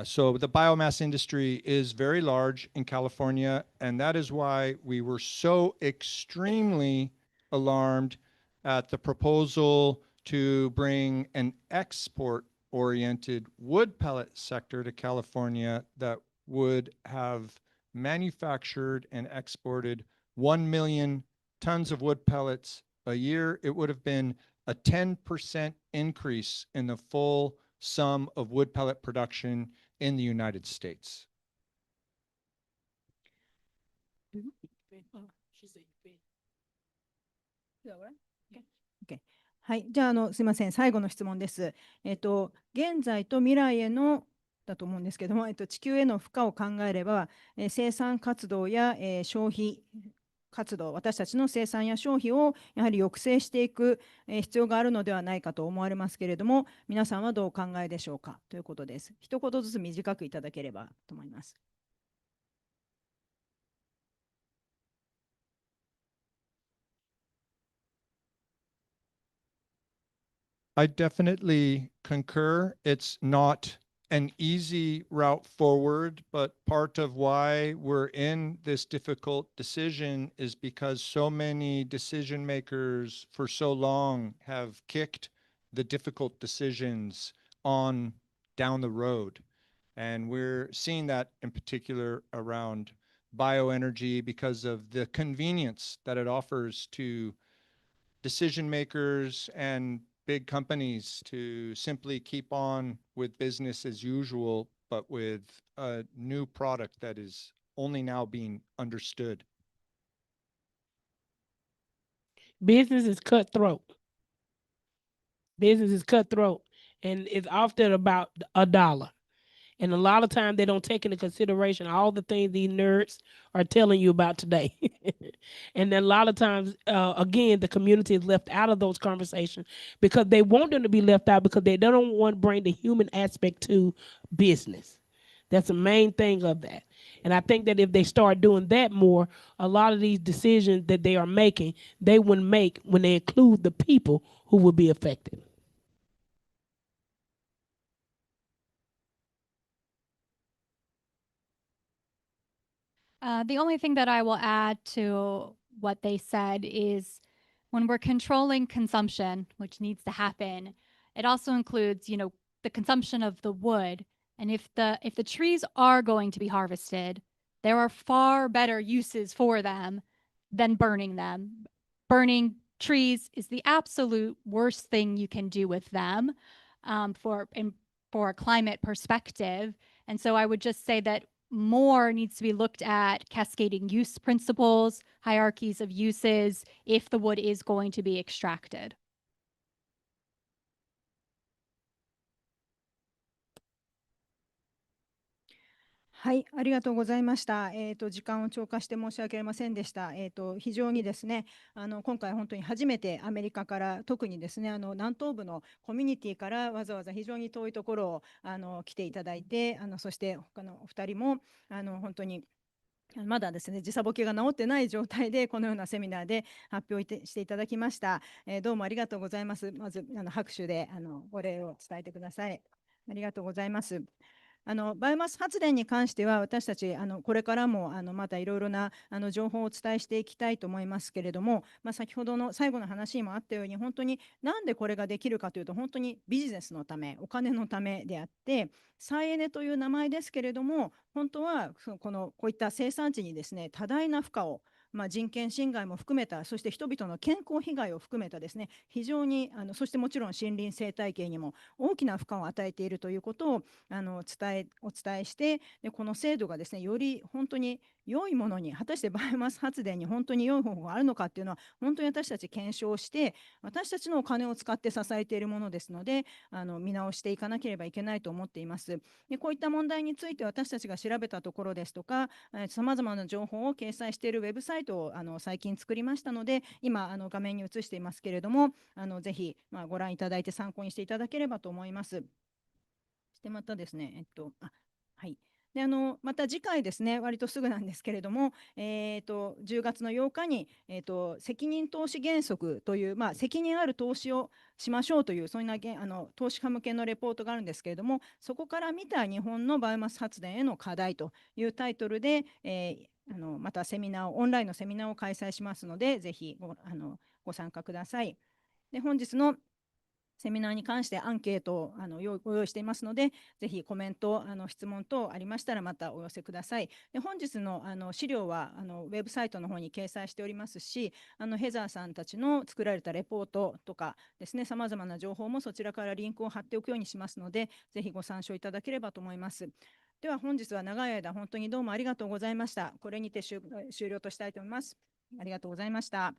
So the biomass industry is very large in California, and that is why we were so extremely alarmed at the proposal to bring an export-oriented wood pellet sector to California that would have manufactured and exported 1 million tons of wood pellets a year. It would have been a 10% increase in the full sum of wood pellet production in the United States.はい、じゃあ、すみません、最後の質問です。現在と未来へのだと思うんですけども、地球への負荷を考えれば、生産活動や、消費活動、私たちの生産や消費をやはり抑制していく、必要があるのではないかと思われますけれども、皆さんはどうお考えでしょうかということです。一言ずつ短くいただければと思います。I definitely concur. It's not an easy route forward, but part of why we're in this difficult decision is because so many decision makers for so long have kicked the difficult decisions on down the road. And we're seeing that in particular around bioenergy because of the convenience that it offers to decision makers and big companies to simply keep on with business as usual, but with a new product that is only now being understood. Business is cutthroat. Business is cutthroat, and it's often about $1. And a lot of times they don't take into consideration all the things these nerds are telling you about today. And then a lot of times, again, the community is left out of those conversations because they want them to be left out because they don't want to bring the human aspect to business. That's the main thing of that. And I think that if they start doing that more, a lot of these decisions that they are making, they wouldn't make when they include the people who will be affected. The only thing that I will add to what they said is when we're controlling consumption, which needs to happen, it also includes, the consumption of the wood. And if the trees are going to be harvested, there are far better uses for them than burning them. Burning trees is the absolute worst thing you can do with them for a climate perspective. And so I would just say that more needs to be looked at cascading use principles, hierarchies of uses, if the wood is going to be extracted. はい、ありがとうございました。時間を超過して申し訳ありませんでした。非常にですね、今回本当に初めてアメリカから特にですね、南東部のコミュニティからわざわざ非常に遠いところを来ていただいて、そして他のお二人も本当にまだですね、時差ボケが治ってない状態でこのようなセミナーで発表していただきました。どうもありがとうございます。まず拍手でお礼を伝えてください。ありがとうございます。バイオマス発電に関しては私たちこれからもまたいろいろな情報をお伝えしていきたいと思いますけれども、先ほどの最後の話にもあったように本当になんでこれができるかというと本当にビジネスのためお金のためであって再エネという名前ですけれども本当はこういった生産地にですね多大な負荷を人権侵害も含めたそして人々の健康被害を含めたですね非常にそしてもちろん森林生態系にも大きな負荷を与えているということをお伝えしてでこの制度がですねより本当に良いものに果たしてバイオマス発電に本当に良い方法があるのかっていうのは本当に私たち検証して私たちのお金を使って支えているものですので見直していかなければいけないと思っています。でこういった問題について私たちが調べたところですとかさまざまな情報を掲載しているウェブサイトを最近作りましたので今画面に映していますけれどもぜひご覧いただいて参考にしていただければと思います。でまたですねはい。でまた次回ですね割とすぐなんですけれども、10月の8日に、責任投資原則という、責任ある投資をしましょうというそんな投資家向けのレポートがあるんですけれどもそこから見た日本のバイオマス発電への課題というタイトルで、またオンラインのセミナーを開催しますのでぜひご参加ください。で本日のセミナーに関してアンケートをご用意していますのでぜひコメント質問等ありましたらまたお寄せください。で本日の資料はウェブサイトの方に掲載しておりますしヘザーさんたちの作られたレポートとかですねさまざまな情報もそちらからリンクを貼っておくようにしますのでぜひご参照いただければと思います。では本日は長い間本当にどうもありがとうございました。これにて終了としたいと思います。ありがとうございました。